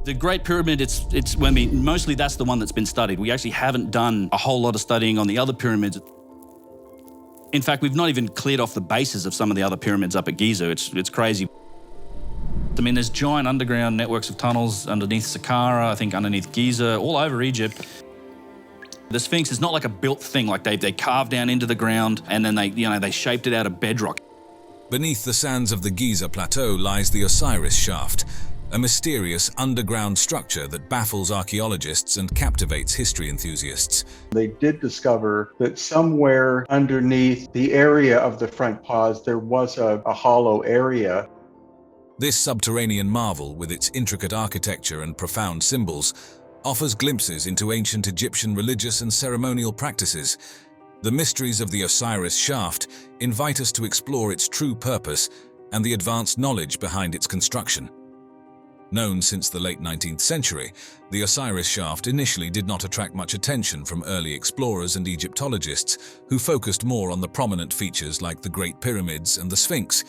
The Great Pyramid, mostly that's the one that's been studied. We actually haven't done a whole lot of studying on the other pyramids. In fact, we've not even cleared off the bases of some of the other pyramids up at Giza. It's crazy. I mean, there's giant underground networks of tunnels underneath Saqqara, I think underneath Giza, all over Egypt. The Sphinx is not like a built thing, like they carved down into the ground and then they shaped it out of bedrock. Beneath the sands of the Giza Plateau lies the Osiris Shaft, a mysterious underground structure that baffles archaeologists and captivates history enthusiasts. They did discover that somewhere underneath the area of the front paws, there was a hollow area. This subterranean marvel, with its intricate architecture and profound symbols, offers glimpses into ancient Egyptian religious and ceremonial practices. The mysteries of the Osiris Shaft invite us to explore its true purpose and the advanced knowledge behind its construction. Known since the late 19th century, the Osiris Shaft initially did not attract much attention from early explorers and Egyptologists, who focused more on the prominent features like the Great Pyramids and the Sphinx.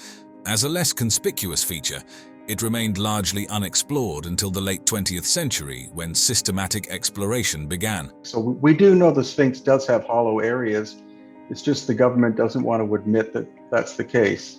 As a less conspicuous feature, it remained largely unexplored until the late 20th century, when systematic exploration began. So we do know the Sphinx does have hollow areas. It's just the government doesn't want to admit that that's the case.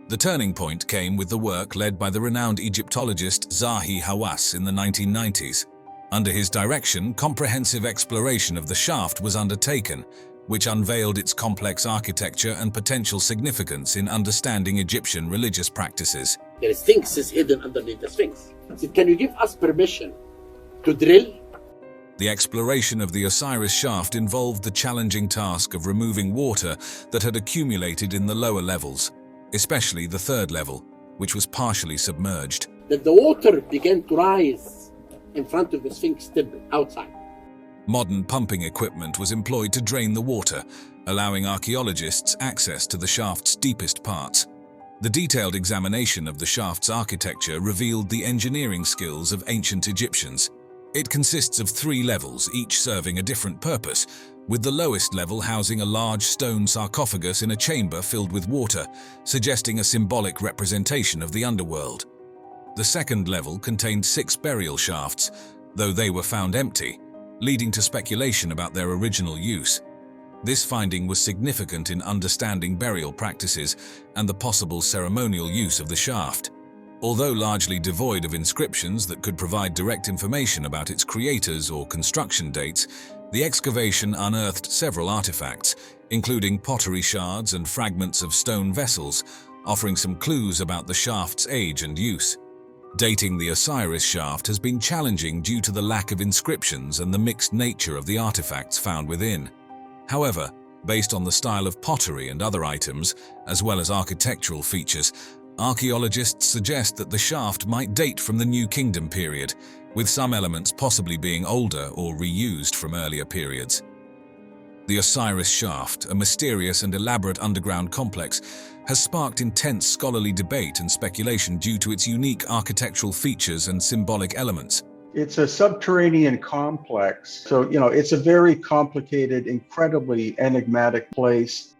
The turning point came with the work led by the renowned Egyptologist Zahi Hawass in the 1990s. Under his direction, comprehensive exploration of the shaft was undertaken, which unveiled its complex architecture and potential significance in understanding Egyptian religious practices. The Sphinx is hidden underneath the Sphinx. So can you give us permission to drill? The exploration of the Osiris Shaft involved the challenging task of removing water that had accumulated in the lower levels, especially the third level, which was partially submerged. That the water began to rise in front of the Sphinx temple outside. Modern pumping equipment was employed to drain the water, allowing archaeologists access to the shaft's deepest parts. The detailed examination of the shaft's architecture revealed the engineering skills of ancient Egyptians. It consists of 3 levels, each serving a different purpose, with the lowest level housing a large stone sarcophagus in a chamber filled with water, suggesting a symbolic representation of the underworld. The second level contained 6 burial shafts, though they were found empty, leading to speculation about their original use. This finding was significant in understanding burial practices and the possible ceremonial use of the shaft. Although largely devoid of inscriptions that could provide direct information about its creators or construction dates, the excavation unearthed several artifacts, including pottery shards and fragments of stone vessels, offering some clues about the shaft's age and use. Dating the Osiris shaft has been challenging due to the lack of inscriptions and the mixed nature of the artifacts found within. However, based on the style of pottery and other items, as well as architectural features, archaeologists suggest that the shaft might date from the New Kingdom period, with some elements possibly being older or reused from earlier periods. The Osiris shaft, a mysterious and elaborate underground complex, has sparked intense scholarly debate and speculation due to its unique architectural features and symbolic elements. It's a subterranean complex, so it's a very complicated, incredibly enigmatic place.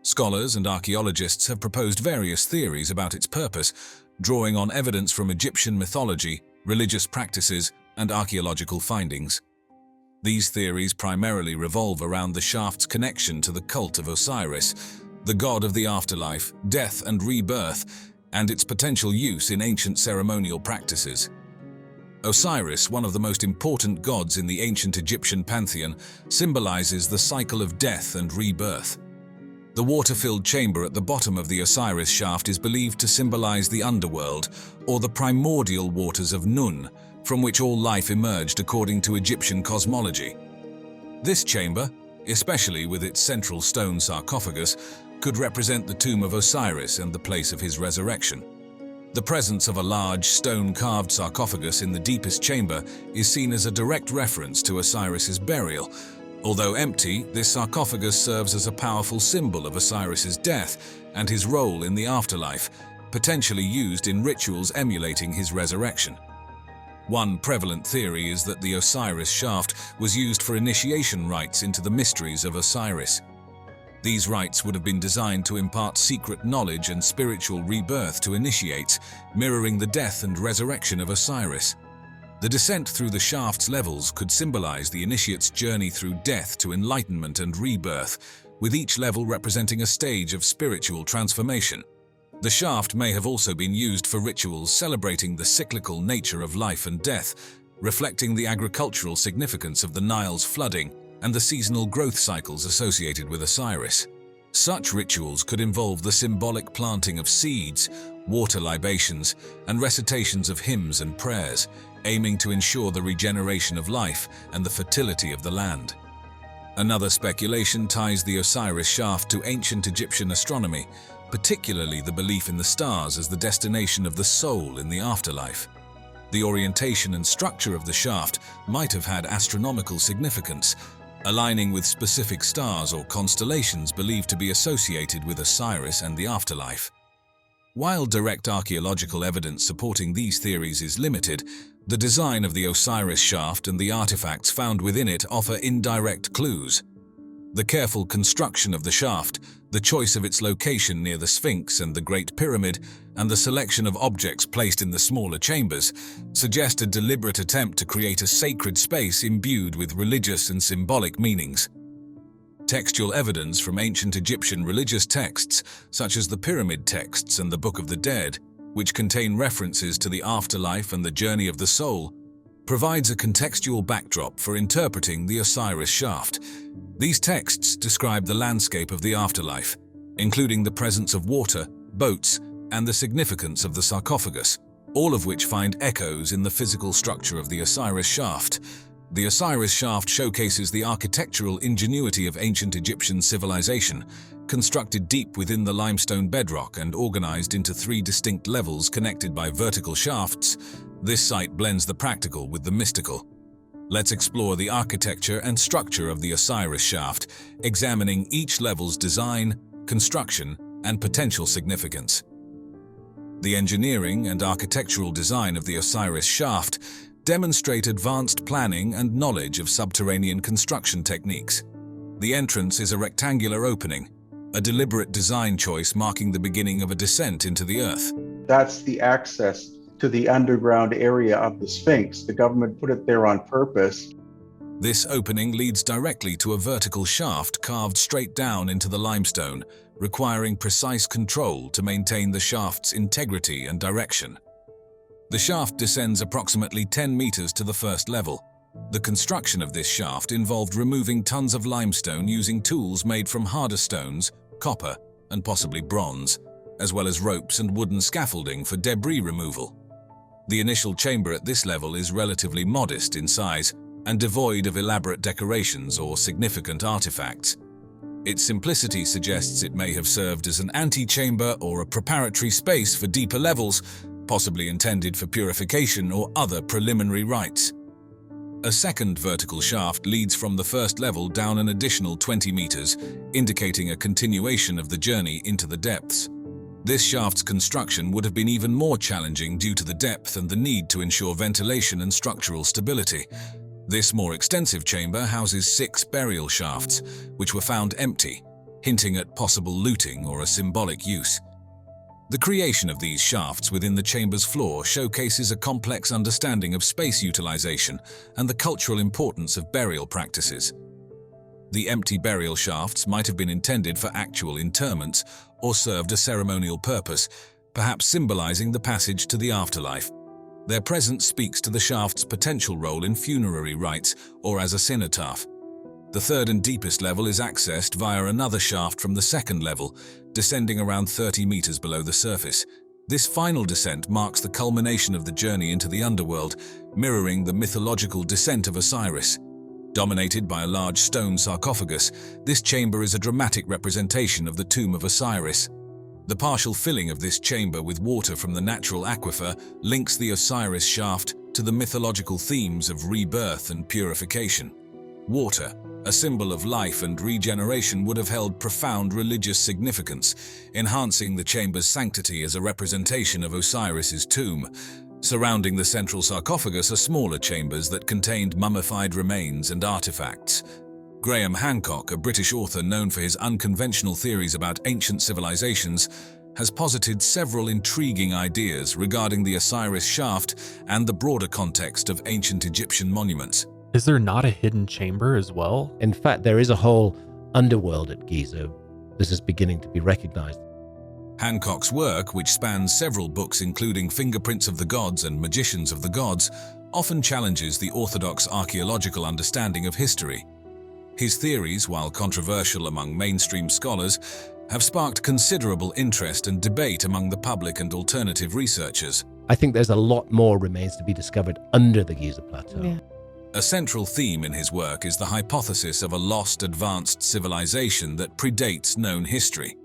Scholars and archaeologists have proposed various theories about its purpose, drawing on evidence from Egyptian mythology, religious practices, and archaeological findings. These theories primarily revolve around the shaft's connection to the cult of Osiris, the god of the afterlife, death, and rebirth, and its potential use in ancient ceremonial practices. Osiris, one of the most important gods in the ancient Egyptian pantheon, symbolizes the cycle of death and rebirth. The water-filled chamber at the bottom of the Osiris shaft is believed to symbolize the underworld, or the primordial waters of Nun, from which all life emerged according to Egyptian cosmology. This chamber, especially with its central stone sarcophagus, could represent the tomb of Osiris and the place of his resurrection. The presence of a large stone-carved sarcophagus in the deepest chamber is seen as a direct reference to Osiris's burial. Although empty, this sarcophagus serves as a powerful symbol of Osiris's death and his role in the afterlife, potentially used in rituals emulating his resurrection. One prevalent theory is that the Osiris shaft was used for initiation rites into the mysteries of Osiris. These rites would have been designed to impart secret knowledge and spiritual rebirth to initiates, mirroring the death and resurrection of Osiris. The descent through the shaft's levels could symbolize the initiate's journey through death to enlightenment and rebirth, with each level representing a stage of spiritual transformation. The shaft may have also been used for rituals celebrating the cyclical nature of life and death, reflecting the agricultural significance of the Nile's flooding and the seasonal growth cycles associated with Osiris. Such rituals could involve the symbolic planting of seeds, water libations, and recitations of hymns and prayers, aiming to ensure the regeneration of life and the fertility of the land. Another speculation ties the Osiris shaft to ancient Egyptian astronomy, particularly the belief in the stars as the destination of the soul in the afterlife. The orientation and structure of the shaft might have had astronomical significance, aligning with specific stars or constellations believed to be associated with Osiris and the afterlife. While direct archaeological evidence supporting these theories is limited, the design of the Osiris shaft and the artifacts found within it offer indirect clues. The careful construction of the shaft, the choice of its location near the Sphinx and the Great Pyramid, and the selection of objects placed in the smaller chambers suggest a deliberate attempt to create a sacred space imbued with religious and symbolic meanings. Textual evidence from ancient Egyptian religious texts, such as the Pyramid texts and the Book of the Dead, which contain references to the afterlife and the journey of the soul, provides a contextual backdrop for interpreting the Osiris shaft. These texts describe the landscape of the afterlife, including the presence of water, boats, and the significance of the sarcophagus, all of which find echoes in the physical structure of the Osiris shaft. The Osiris shaft showcases the architectural ingenuity of ancient Egyptian civilization, constructed deep within the limestone bedrock and organized into 3 distinct levels connected by vertical shafts. This site blends the practical with the mystical. Let's explore the architecture and structure of the Osiris shaft, examining each level's design, construction, and potential significance. The engineering and architectural design of the Osiris shaft demonstrate advanced planning and knowledge of subterranean construction techniques. The entrance is a rectangular opening, a deliberate design choice marking the beginning of a descent into the earth. That's the access to the underground area of the Sphinx. The government put it there on purpose. This opening leads directly to a vertical shaft carved straight down into the limestone, requiring precise control to maintain the shaft's integrity and direction. The shaft descends approximately 10 meters to the first level. The construction of this shaft involved removing tons of limestone using tools made from harder stones, copper, and possibly bronze, as well as ropes and wooden scaffolding for debris removal. The initial chamber at this level is relatively modest in size and devoid of elaborate decorations or significant artifacts. Its simplicity suggests it may have served as an antechamber or a preparatory space for deeper levels, possibly intended for purification or other preliminary rites. A second vertical shaft leads from the first level down an additional 20 meters, indicating a continuation of the journey into the depths. This shaft's construction would have been even more challenging due to the depth and the need to ensure ventilation and structural stability. This more extensive chamber houses 6 burial shafts, which were found empty, hinting at possible looting or a symbolic use. The creation of these shafts within the chamber's floor showcases a complex understanding of space utilization and the cultural importance of burial practices. The empty burial shafts might have been intended for actual interments or served a ceremonial purpose, perhaps symbolizing the passage to the afterlife. Their presence speaks to the shaft's potential role in funerary rites or as a cenotaph. The third and deepest level is accessed via another shaft from the second level, descending around 30 meters below the surface. This final descent marks the culmination of the journey into the underworld, mirroring the mythological descent of Osiris. Dominated by a large stone sarcophagus, this chamber is a dramatic representation of the tomb of Osiris. The partial filling of this chamber with water from the natural aquifer links the Osiris shaft to the mythological themes of rebirth and purification. Water, a symbol of life and regeneration, would have held profound religious significance, enhancing the chamber's sanctity as a representation of Osiris's tomb. Surrounding the central sarcophagus are smaller chambers that contained mummified remains and artifacts. Graham Hancock, a British author known for his unconventional theories about ancient civilizations, has posited several intriguing ideas regarding the Osiris shaft and the broader context of ancient Egyptian monuments. Is there not a hidden chamber as well? In fact, there is a whole underworld at Giza. This is beginning to be recognized. Hancock's work, which spans several books including Fingerprints of the Gods and Magicians of the Gods, often challenges the orthodox archaeological understanding of history. His theories, while controversial among mainstream scholars, have sparked considerable interest and debate among the public and alternative researchers. I think there's a lot more remains to be discovered under the Giza Plateau. Yeah. A central theme in his work is the hypothesis of a lost advanced civilization that predates known history.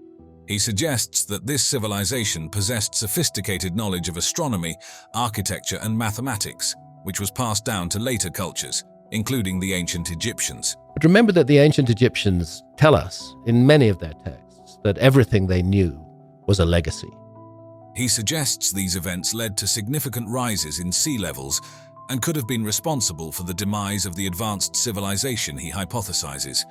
He suggests that this civilization possessed sophisticated knowledge of astronomy, architecture, and mathematics, which was passed down to later cultures, including the ancient Egyptians. But remember that the ancient Egyptians tell us in many of their texts that everything they knew was a legacy. He suggests these events led to significant rises in sea levels and could have been responsible for the demise of the advanced civilization he hypothesizes.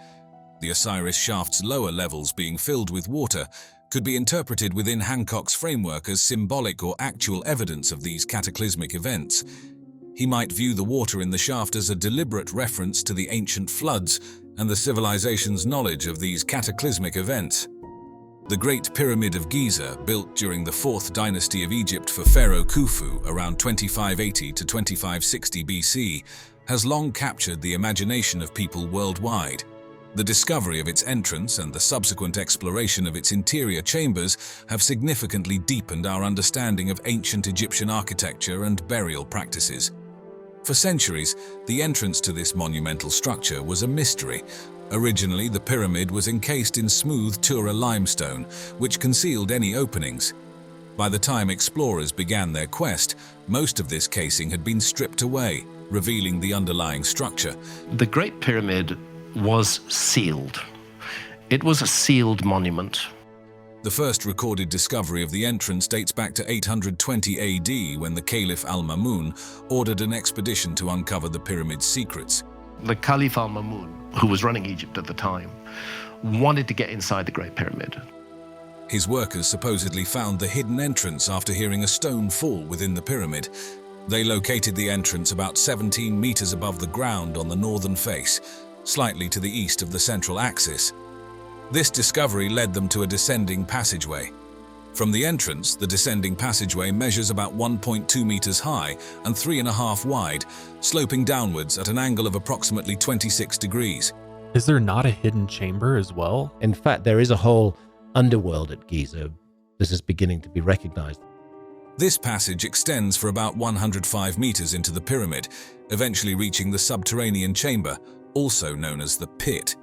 The Osiris shaft's lower levels being filled with water could be interpreted within Hancock's framework as symbolic or actual evidence of these cataclysmic events. He might view the water in the shaft as a deliberate reference to the ancient floods and the civilization's knowledge of these cataclysmic events. The Great Pyramid of Giza, built during the 4th dynasty of Egypt for Pharaoh Khufu around 2580 to 2560 BC, has long captured the imagination of people worldwide. The discovery of its entrance and the subsequent exploration of its interior chambers have significantly deepened our understanding of ancient Egyptian architecture and burial practices. For centuries, the entrance to this monumental structure was a mystery. Originally, the pyramid was encased in smooth Tura limestone, which concealed any openings. By the time explorers began their quest, most of this casing had been stripped away, revealing the underlying structure. The Great Pyramid was sealed. It was a sealed monument. The first recorded discovery of the entrance dates back to 820 AD when the Caliph al-Mamun ordered an expedition to uncover the pyramid's secrets. The Caliph al-Mamun, who was running Egypt at the time, wanted to get inside the Great Pyramid. His workers supposedly found the hidden entrance after hearing a stone fall within the pyramid. They located the entrance about 17 meters above the ground on the northern face, slightly to the east of the central axis. This discovery led them to a descending passageway. From the entrance, the descending passageway measures about 1.2 meters high and 3.5 wide, sloping downwards at an angle of approximately 26 degrees. Is there not a hidden chamber as well? In fact, there is a whole underworld at Giza. This is beginning to be recognized. This passage extends for about 105 meters into the pyramid, eventually reaching the subterranean chamber, also known as the pit.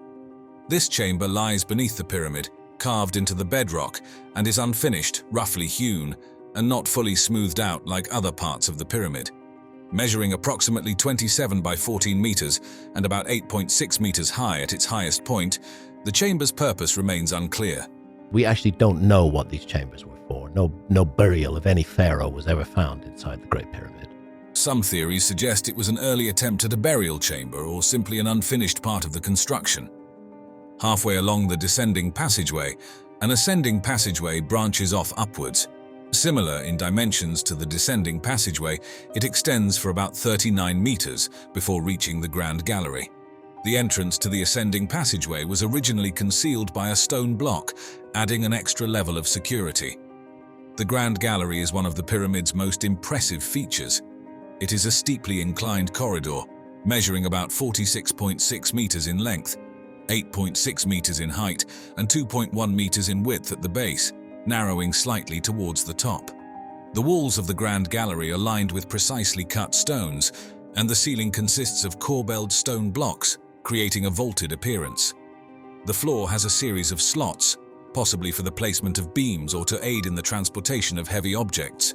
This chamber lies beneath the pyramid, carved into the bedrock, and is unfinished, roughly hewn, and not fully smoothed out like other parts of the pyramid. Measuring approximately 27 by 14 meters and about 8.6 meters high at its highest point, the chamber's purpose remains unclear. We actually don't know what these chambers were for. No burial of any pharaoh was ever found inside the Great Pyramid. Some theories suggest it was an early attempt at a burial chamber or simply an unfinished part of the construction. Halfway along the descending passageway, an ascending passageway branches off upwards. Similar in dimensions to the descending passageway, it extends for about 39 meters before reaching the Grand Gallery. The entrance to the ascending passageway was originally concealed by a stone block, adding an extra level of security. The Grand Gallery is one of the pyramid's most impressive features. It is a steeply inclined corridor, measuring about 46.6 meters in length, 8.6 meters in height, and 2.1 meters in width at the base, narrowing slightly towards the top. The walls of the Grand Gallery are lined with precisely cut stones, and the ceiling consists of corbelled stone blocks, creating a vaulted appearance. The floor has a series of slots, possibly for the placement of beams or to aid in the transportation of heavy objects.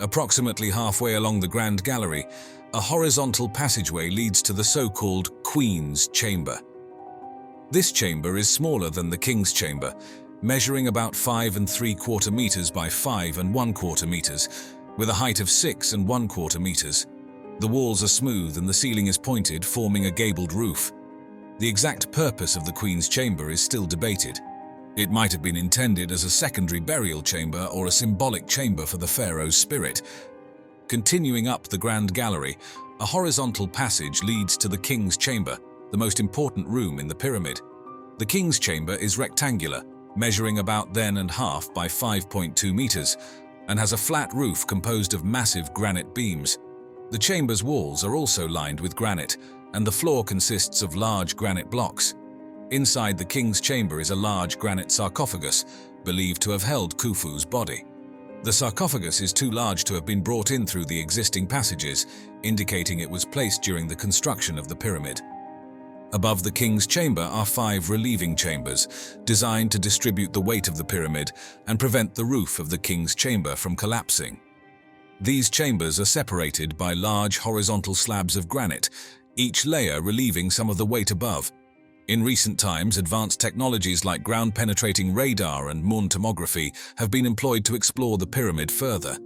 Approximately halfway along the Grand Gallery, a horizontal passageway leads to the so-called Queen's Chamber. This chamber is smaller than the King's Chamber, measuring about 5 3/4 meters by 5 1/4 meters, with a height of 6 1/4 meters. The walls are smooth and the ceiling is pointed, forming a gabled roof. The exact purpose of the Queen's Chamber is still debated. It might have been intended as a secondary burial chamber or a symbolic chamber for the pharaoh's spirit. Continuing up the Grand Gallery, a horizontal passage leads to the King's Chamber, the most important room in the pyramid. The King's Chamber is rectangular, measuring about then and half by 5.2 meters, and has a flat roof composed of massive granite beams. The chamber's walls are also lined with granite, and the floor consists of large granite blocks. Inside the King's Chamber is a large granite sarcophagus, believed to have held Khufu's body. The sarcophagus is too large to have been brought in through the existing passages, indicating it was placed during the construction of the pyramid. Above the King's Chamber are 5 relieving chambers, designed to distribute the weight of the pyramid and prevent the roof of the King's Chamber from collapsing. These chambers are separated by large horizontal slabs of granite, each layer relieving some of the weight above. In recent times, advanced technologies like ground-penetrating radar and Moon tomography have been employed to explore the pyramid further.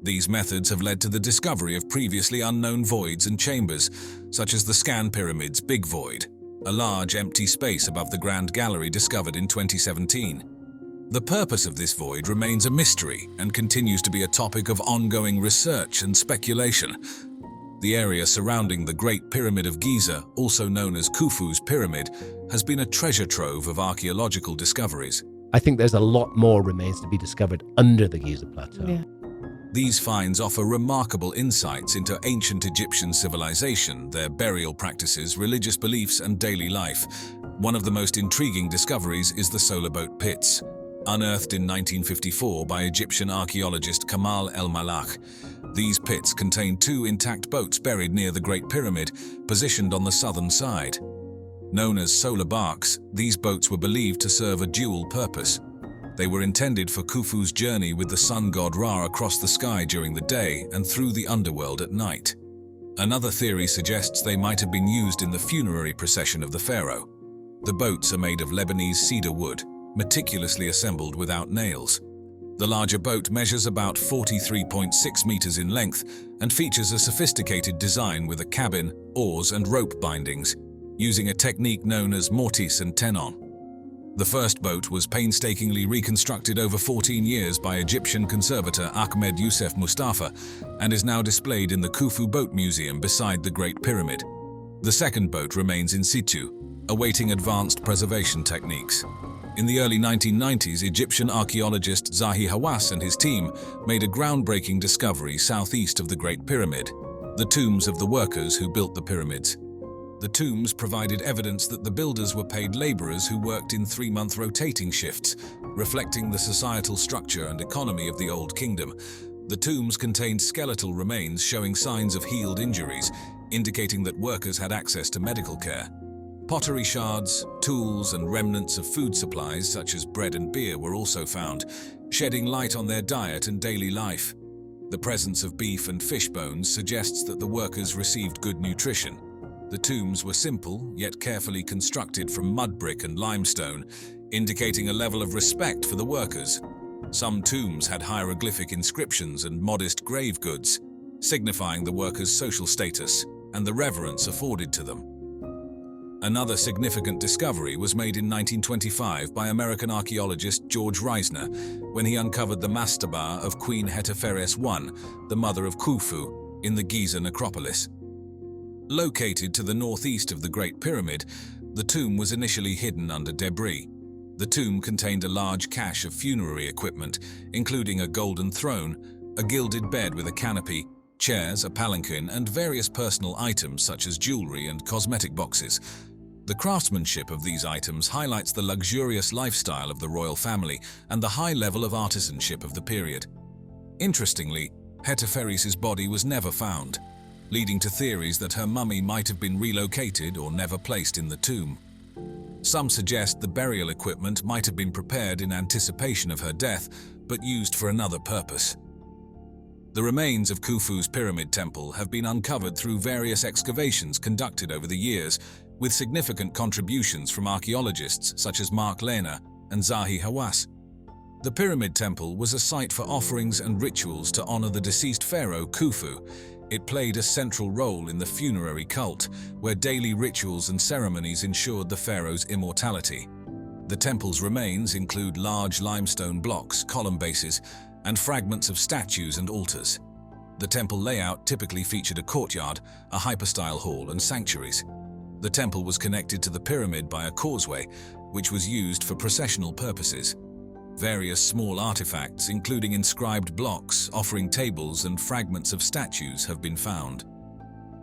These methods have led to the discovery of previously unknown voids and chambers, such as the Scan Pyramid's Big Void, a large empty space above the Grand Gallery discovered in 2017. The purpose of this void remains a mystery and continues to be a topic of ongoing research and speculation. The area surrounding the Great Pyramid of Giza, also known as Khufu's Pyramid, has been a treasure trove of archaeological discoveries. I think there's a lot more remains to be discovered under the Giza Plateau. Yeah. These finds offer remarkable insights into ancient Egyptian civilization, their burial practices, religious beliefs, and daily life. One of the most intriguing discoveries is the solar boat pits, unearthed in 1954 by Egyptian archaeologist Kamal El-Malakh. These pits contain 2 intact boats buried near the Great Pyramid, positioned on the southern side. Known as solar barks, these boats were believed to serve a dual purpose. They were intended for Khufu's journey with the sun god Ra across the sky during the day and through the underworld at night. Another theory suggests they might have been used in the funerary procession of the pharaoh. The boats are made of Lebanese cedar wood, meticulously assembled without nails. The larger boat measures about 43.6 meters in length and features a sophisticated design with a cabin, oars, and rope bindings, using a technique known as mortise and tenon. The first boat was painstakingly reconstructed over 14 years by Egyptian conservator Ahmed Youssef Mustafa and is now displayed in the Khufu Boat Museum beside the Great Pyramid. The second boat remains in situ, awaiting advanced preservation techniques. In the early 1990s, Egyptian archaeologist Zahi Hawass and his team made a groundbreaking discovery southeast of the Great Pyramid, the tombs of the workers who built the pyramids. The tombs provided evidence that the builders were paid laborers who worked in 3-month rotating shifts, reflecting the societal structure and economy of the Old Kingdom. The tombs contained skeletal remains showing signs of healed injuries, indicating that workers had access to medical care. Pottery shards, tools, and remnants of food supplies such as bread and beer were also found, shedding light on their diet and daily life. The presence of beef and fish bones suggests that the workers received good nutrition. The tombs were simple, yet carefully constructed from mud brick and limestone, indicating a level of respect for the workers. Some tombs had hieroglyphic inscriptions and modest grave goods, signifying the workers' social status and the reverence afforded to them. Another significant discovery was made in 1925 by American archaeologist George Reisner when he uncovered the mastaba of Queen Hetepheres I, the mother of Khufu, in the Giza necropolis. Located to the northeast of the Great Pyramid, the tomb was initially hidden under debris. The tomb contained a large cache of funerary equipment, including a golden throne, a gilded bed with a canopy, chairs, a palanquin, and various personal items such as jewelry and cosmetic boxes. The craftsmanship of these items highlights the luxurious lifestyle of the royal family and the high level of artisanship of the period. Interestingly, Hetepheres' body was never found, leading to theories that her mummy might have been relocated or never placed in the tomb. Some suggest the burial equipment might have been prepared in anticipation of her death, but used for another purpose. The remains of Khufu's pyramid temple have been uncovered through various excavations conducted over the years, with significant contributions from archaeologists such as Mark Lehner and Zahi Hawass. The pyramid temple was a site for offerings and rituals to honor the deceased pharaoh Khufu. It played a central role in the funerary cult, where daily rituals and ceremonies ensured the pharaoh's immortality. The temple's remains include large limestone blocks, column bases, and fragments of statues and altars. The temple layout typically featured a courtyard, a hypostyle hall, and sanctuaries. The temple was connected to the pyramid by a causeway, which was used for processional purposes. Various small artifacts, including inscribed blocks, offering tables, and fragments of statues, have been found.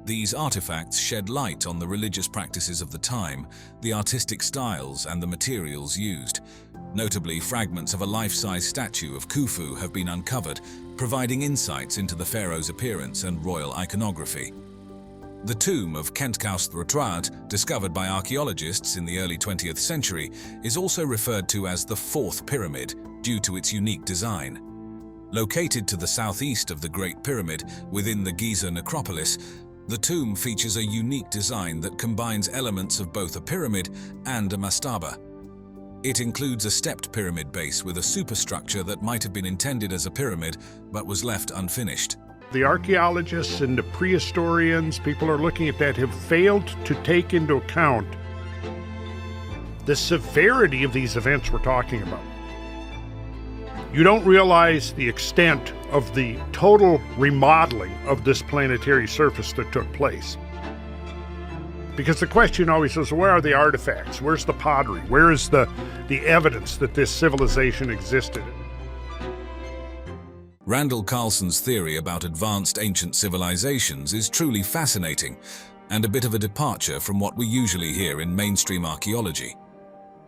These artifacts shed light on the religious practices of the time, the artistic styles, and the materials used. Notably, fragments of a life-size statue of Khufu have been uncovered, providing insights into the pharaoh's appearance and royal iconography. The tomb of Khentkaus III, discovered by archaeologists in the early 20th century, is also referred to as the Fourth Pyramid due to its unique design. Located to the southeast of the Great Pyramid within the Giza necropolis, the tomb features a unique design that combines elements of both a pyramid and a mastaba. It includes a stepped pyramid base with a superstructure that might have been intended as a pyramid but was left unfinished. The archaeologists and the prehistorians, people are looking at that, have failed to take into account the severity of these events we're talking about. You don't realize the extent of the total remodeling of this planetary surface that took place. Because the question always is, where are the artifacts? Where's the pottery? Where is the evidence that this civilization existed? Randall Carlson's theory about advanced ancient civilizations is truly fascinating and a bit of a departure from what we usually hear in mainstream archaeology.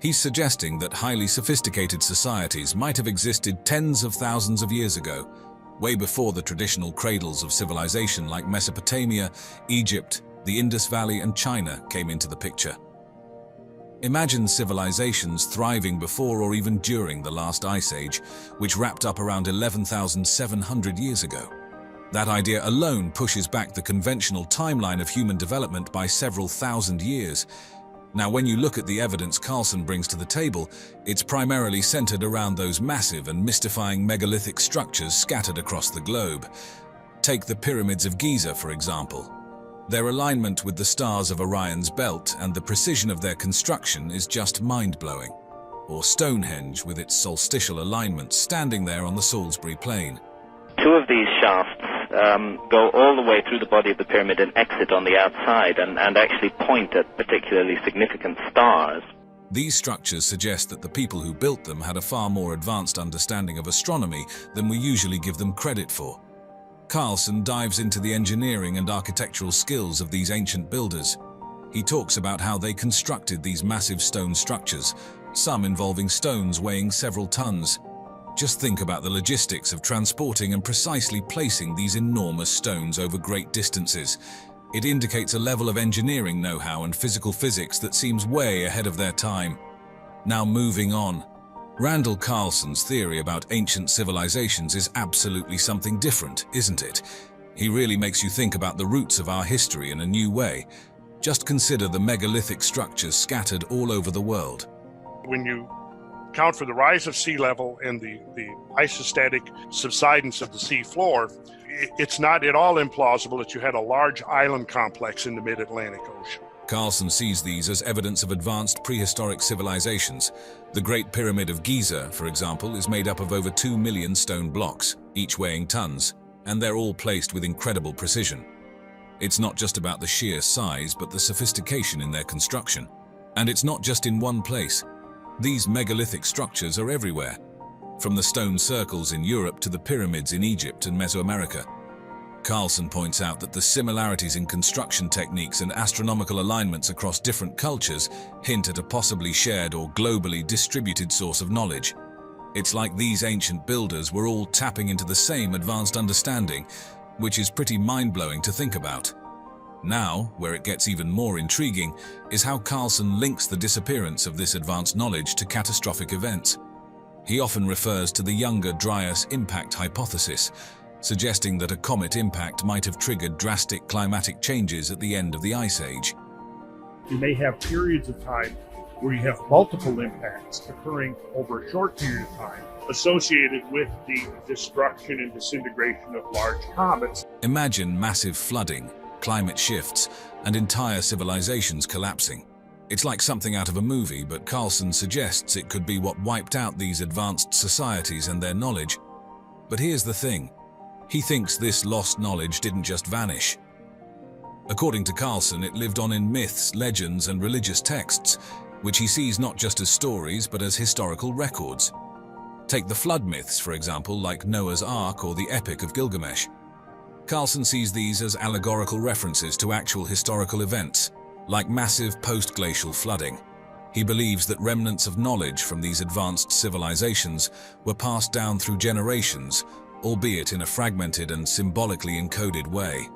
He's suggesting that highly sophisticated societies might have existed tens of thousands of years ago, way before the traditional cradles of civilization like Mesopotamia, Egypt, the Indus Valley, and China came into the picture. Imagine civilizations thriving before or even during the last ice age, which wrapped up around 11,700 years ago. That idea alone pushes back the conventional timeline of human development by several thousand years. Now, when you look at the evidence Carlson brings to the table, it's primarily centered around those massive and mystifying megalithic structures scattered across the globe. Take the pyramids of Giza, for example. Their alignment with the stars of Orion's belt and the precision of their construction is just mind-blowing. Or Stonehenge, with its solstitial alignment standing there on the Salisbury Plain. Two of these shafts go all the way through the body of the pyramid and exit on the outside and actually point at particularly significant stars. These structures suggest that the people who built them had a far more advanced understanding of astronomy than we usually give them credit for. Carlson dives into the engineering and architectural skills of these ancient builders. He talks about how they constructed these massive stone structures, some involving stones weighing several tons. Just think about the logistics of transporting and precisely placing these enormous stones over great distances. It indicates a level of engineering know-how and physical physics that seems way ahead of their time. Now moving on. Randall Carlson's theory about ancient civilizations is absolutely something different, isn't it? He really makes you think about the roots of our history in a new way. Just consider the megalithic structures scattered all over the world. When you account for the rise of sea level and the isostatic subsidence of the sea floor, it's not at all implausible that you had a large island complex in the mid-Atlantic Ocean. Carlson sees these as evidence of advanced prehistoric civilizations. The Great Pyramid of Giza, for example, is made up of over 2 million stone blocks, each weighing tons, and they're all placed with incredible precision. It's not just about the sheer size, but the sophistication in their construction. And it's not just in one place. These megalithic structures are everywhere, from the stone circles in Europe to the pyramids in Egypt and Mesoamerica. Carlson points out that the similarities in construction techniques and astronomical alignments across different cultures hint at a possibly shared or globally distributed source of knowledge. It's like these ancient builders were all tapping into the same advanced understanding, which is pretty mind-blowing to think about. Now, where it gets even more intriguing, is how Carlson links the disappearance of this advanced knowledge to catastrophic events. He often refers to the Younger Dryas impact hypothesis, suggesting that a comet impact might have triggered drastic climatic changes at the end of the Ice Age. You may have periods of time where you have multiple impacts occurring over a short period of time associated with the destruction and disintegration of large comets. Imagine massive flooding, climate shifts, and entire civilizations collapsing. It's like something out of a movie, but Carlson suggests it could be what wiped out these advanced societies and their knowledge. But here's the thing. He thinks this lost knowledge didn't just vanish. According to Carlson, it lived on in myths, legends, and religious texts, which he sees not just as stories but as historical records. Take the flood myths, for example, like Noah's Ark or the Epic of Gilgamesh. Carlson sees these as allegorical references to actual historical events, like massive post-glacial flooding. He believes that remnants of knowledge from these advanced civilizations were passed down through generations, albeit in a fragmented and symbolically encoded way.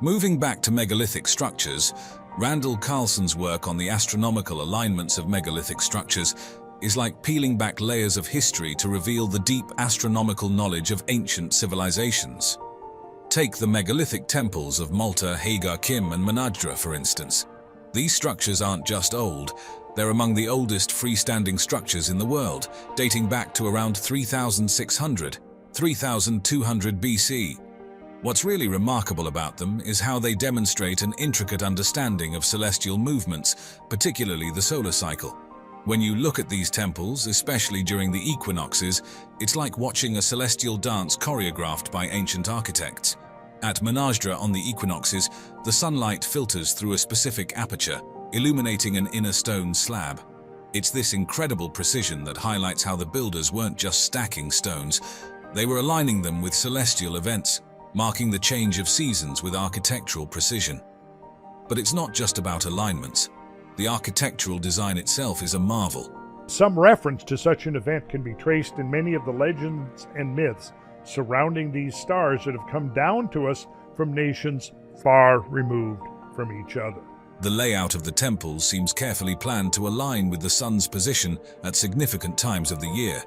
Moving back to megalithic structures, Randall Carlson's work on the astronomical alignments of megalithic structures is like peeling back layers of history to reveal the deep astronomical knowledge of ancient civilizations. Take the megalithic temples of Malta, Hancock, and Magna, for instance. These structures aren't just old, they're among the oldest freestanding structures in the world, dating back to around 3600, 3200 BC. What's really remarkable about them is how they demonstrate an intricate understanding of celestial movements, particularly the solar cycle. When you look at these temples, especially during the equinoxes, it's like watching a celestial dance choreographed by ancient architects. At Magna on the equinoxes, the sunlight filters through a specific aperture, illuminating an inner stone slab. It's this incredible precision that highlights how the builders weren't just stacking stones, they were aligning them with celestial events, marking the change of seasons with architectural precision. But it's not just about alignments. The architectural design itself is a marvel. Some reference to such an event can be traced in many of the legends and myths surrounding these stars that have come down to us from nations far removed from each other. The layout of the temples seems carefully planned to align with the sun's position at significant times of the year.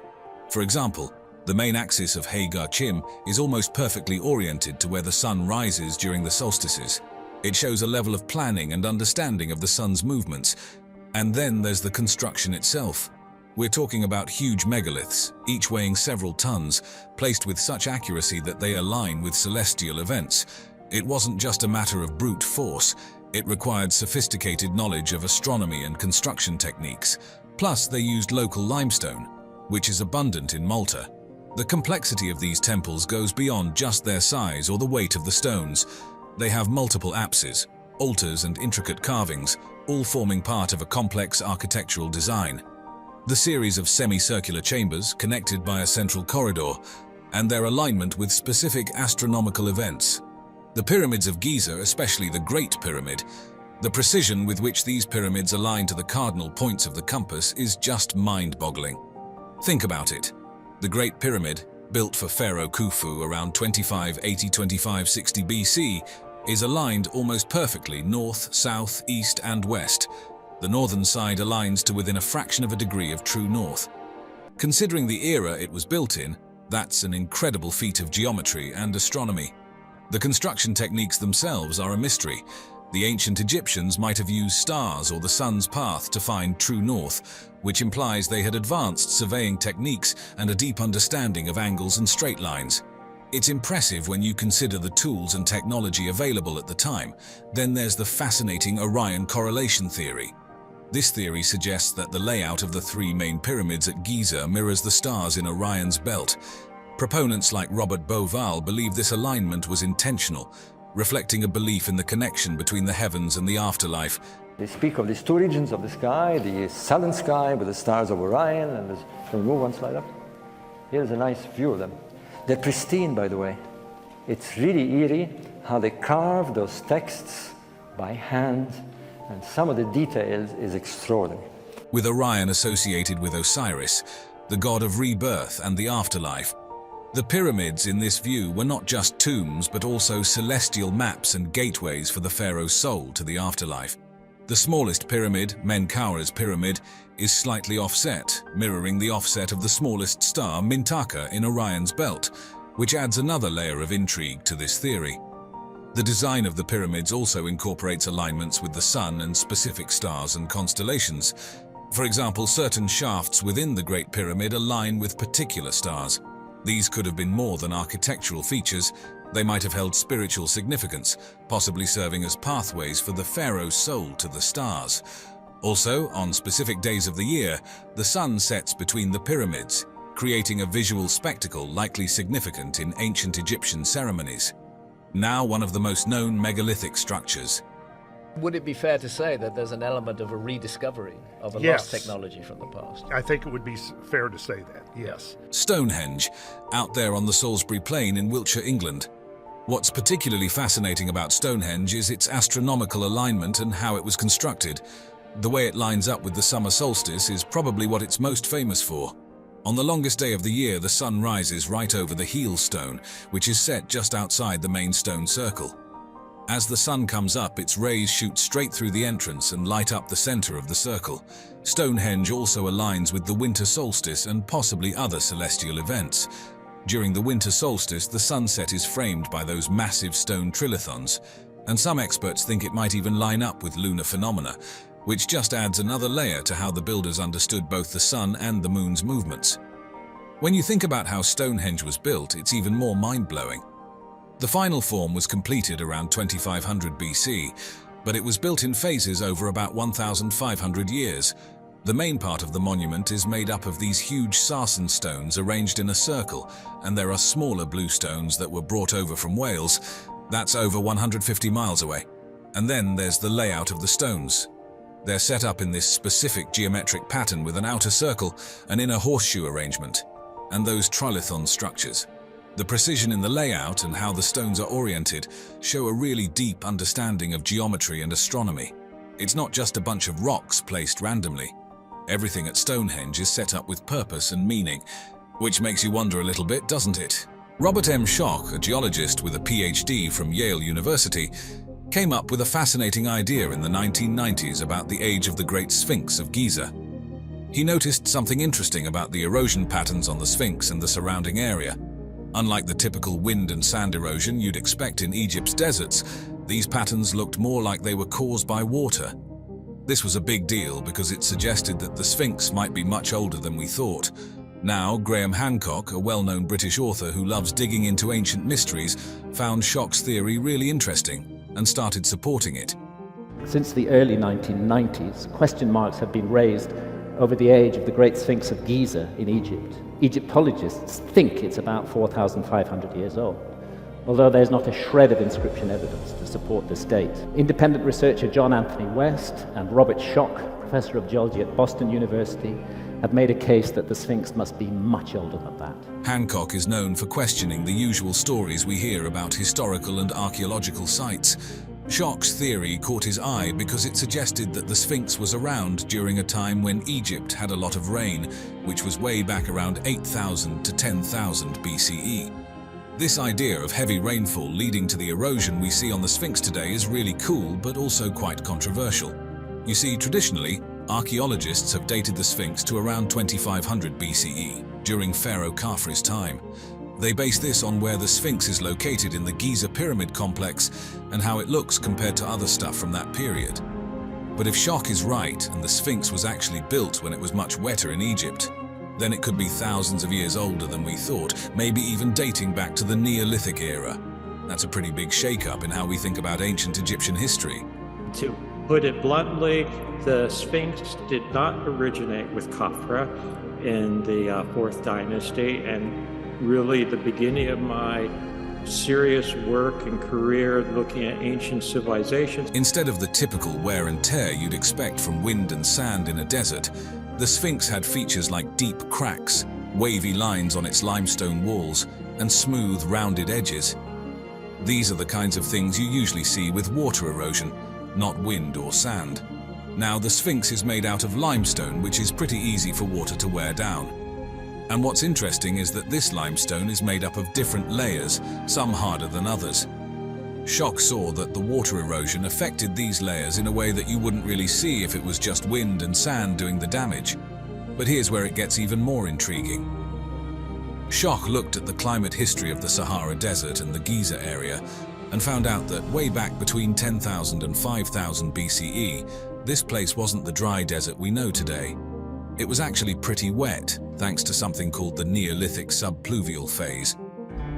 For example, the main axis of Hancock is almost perfectly oriented to where the sun rises during the solstices. It shows a level of planning and understanding of the sun's movements. And then there's the construction itself. We're talking about huge megaliths, each weighing several tons, placed with such accuracy that they align with celestial events. It wasn't just a matter of brute force, it required sophisticated knowledge of astronomy and construction techniques. Plus, they used local limestone, which is abundant in Malta. The complexity of these temples goes beyond just their size or the weight of the stones. They have multiple apses, altars, and intricate carvings, all forming part of a complex architectural design. The series of semicircular chambers connected by a central corridor, and their alignment with specific astronomical events. The pyramids of Giza, especially the Great Pyramid, the precision with which these pyramids align to the cardinal points of the compass is just mind-boggling. Think about it. The Great Pyramid, built for Pharaoh Khufu around 2580–2560 BC, is aligned almost perfectly north, south, east, and west. The northern side aligns to within a fraction of a degree of true north. Considering the era it was built in, that's an incredible feat of geometry and astronomy. The construction techniques themselves are a mystery. The ancient Egyptians might have used stars or the sun's path to find true north, which implies they had advanced surveying techniques and a deep understanding of angles and straight lines. It's impressive when you consider the tools and technology available at the time. Then there's the fascinating Orion correlation theory. This theory suggests that the layout of the three main pyramids at Giza mirrors the stars in Orion's belt. Proponents like Robert Bauval believe this alignment was intentional, reflecting a belief in the connection between the heavens and the afterlife. They speak of these two regions of the sky, the southern sky with the stars of Orion, and can we move one slide up? Here's a nice view of them. They're pristine, by the way. It's really eerie how they carve those texts by hand, and some of the details is extraordinary. With Orion associated with Osiris, the god of rebirth and the afterlife, the pyramids in this view were not just tombs but also celestial maps and gateways for the pharaoh's soul to the afterlife. The smallest pyramid, Menkaura's pyramid, is slightly offset, mirroring the offset of the smallest star, Mintaka, in Orion's belt, which adds another layer of intrigue to this theory. The design of the pyramids also incorporates alignments with the sun and specific stars and constellations. For example, certain shafts within the Great Pyramid align with particular stars. These could have been more than architectural features. They might have held spiritual significance, possibly serving as pathways for the pharaoh's soul to the stars. Also, on specific days of the year, the sun sets between the pyramids, creating a visual spectacle likely significant in ancient Egyptian ceremonies. Now one of the most known megalithic structures. Would it be fair to say that there's an element of a rediscovery of a Yes. lost technology from the past? I think it would be fair to say that, yes. Stonehenge, out there on the Salisbury Plain in Wiltshire, England. What's particularly fascinating about Stonehenge is its astronomical alignment and how it was constructed. The way it lines up with the summer solstice is probably what it's most famous for. On the longest day of the year, the sun rises right over the heel stone, which is set just outside the main stone circle. As the sun comes up, its rays shoot straight through the entrance and light up the center of the circle. Stonehenge also aligns with the winter solstice and possibly other celestial events. During the winter solstice, the sunset is framed by those massive stone trilithons, and some experts think it might even line up with lunar phenomena, which just adds another layer to how the builders understood both the sun and the moon's movements. When you think about how Stonehenge was built, it's even more mind-blowing. The final form was completed around 2500 BC, but it was built in phases over about 1,500 years. The main part of the monument is made up of these huge sarsen stones arranged in a circle, and there are smaller blue stones that were brought over from Wales. That's over 150 miles away. And then there's the layout of the stones. They're set up in this specific geometric pattern with an outer circle, an inner horseshoe arrangement, and those trilithon structures. The precision in the layout and how the stones are oriented show a really deep understanding of geometry and astronomy. It's not just a bunch of rocks placed randomly. Everything at Stonehenge is set up with purpose and meaning, which makes you wonder a little bit, doesn't it? Robert M. Schoch, a geologist with a PhD from Yale University, came up with a fascinating idea in the 1990s about the age of the Great Sphinx of Giza. He noticed something interesting about the erosion patterns on the Sphinx and the surrounding area. Unlike the typical wind and sand erosion you'd expect in Egypt's deserts, these patterns looked more like they were caused by water. This was a big deal because it suggested that the Sphinx might be much older than we thought. Now, Graham Hancock, a well-known British author who loves digging into ancient mysteries, found Schoch's theory really interesting and started supporting it. Since the early 1990s, question marks have been raised over the age of the Great Sphinx of Giza in Egypt. Egyptologists think it's about 4,500 years old, although there's not a shred of inscription evidence to support this date. Independent researcher John Anthony West and Robert Schoch, professor of geology at Boston University, have made a case that the Sphinx must be much older than that. Hancock is known for questioning the usual stories we hear about historical and archaeological sites. Schoch's theory caught his eye because it suggested that the Sphinx was around during a time when Egypt had a lot of rain, which was way back around 8,000 to 10,000 BCE. This idea of heavy rainfall leading to the erosion we see on the Sphinx today is really cool, but also quite controversial. You see, traditionally, archaeologists have dated the Sphinx to around 2500 BCE, during Pharaoh Khafre's time. They base this on where the Sphinx is located in the Giza pyramid complex and how it looks compared to other stuff from that period. But if Schoch is right and the Sphinx was actually built when it was much wetter in Egypt, then it could be thousands of years older than we thought, maybe even dating back to the Neolithic era. That's a pretty big shake-up in how we think about ancient Egyptian history. To put it bluntly, the Sphinx did not originate with Khafre in the 4th dynasty, and really the beginning of my serious work and career looking at ancient civilizations. Instead of the typical wear and tear you'd expect from wind and sand in a desert, the Sphinx had features like deep cracks, wavy lines on its limestone walls, and smooth, rounded edges. These are the kinds of things you usually see with water erosion, not wind or sand. Now, the Sphinx is made out of limestone, which is pretty easy for water to wear down. And what's interesting is that this limestone is made up of different layers, some harder than others. Schoch saw that the water erosion affected these layers in a way that you wouldn't really see if it was just wind and sand doing the damage. But here's where it gets even more intriguing. Schoch looked at the climate history of the Sahara Desert and the Giza area and found out that way back between 10,000 and 5,000 BCE, this place wasn't the dry desert we know today. It was actually pretty wet, thanks to something called the Neolithic subpluvial phase.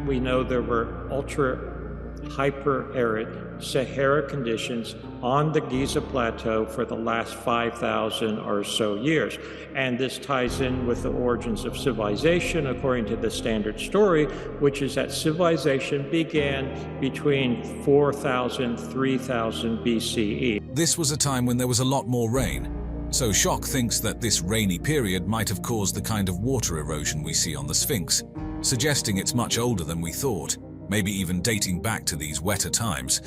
We know there were ultra hyper-arid Sahara conditions on the Giza Plateau for the last 5,000 or so years. And this ties in with the origins of civilization, according to the standard story, which is that civilization began between 4,000, 3,000 BCE. This was a time when there was a lot more rain. So Schock thinks that this rainy period might have caused the kind of water erosion we see on the Sphinx, suggesting it's much older than we thought, maybe even dating back to these wetter times.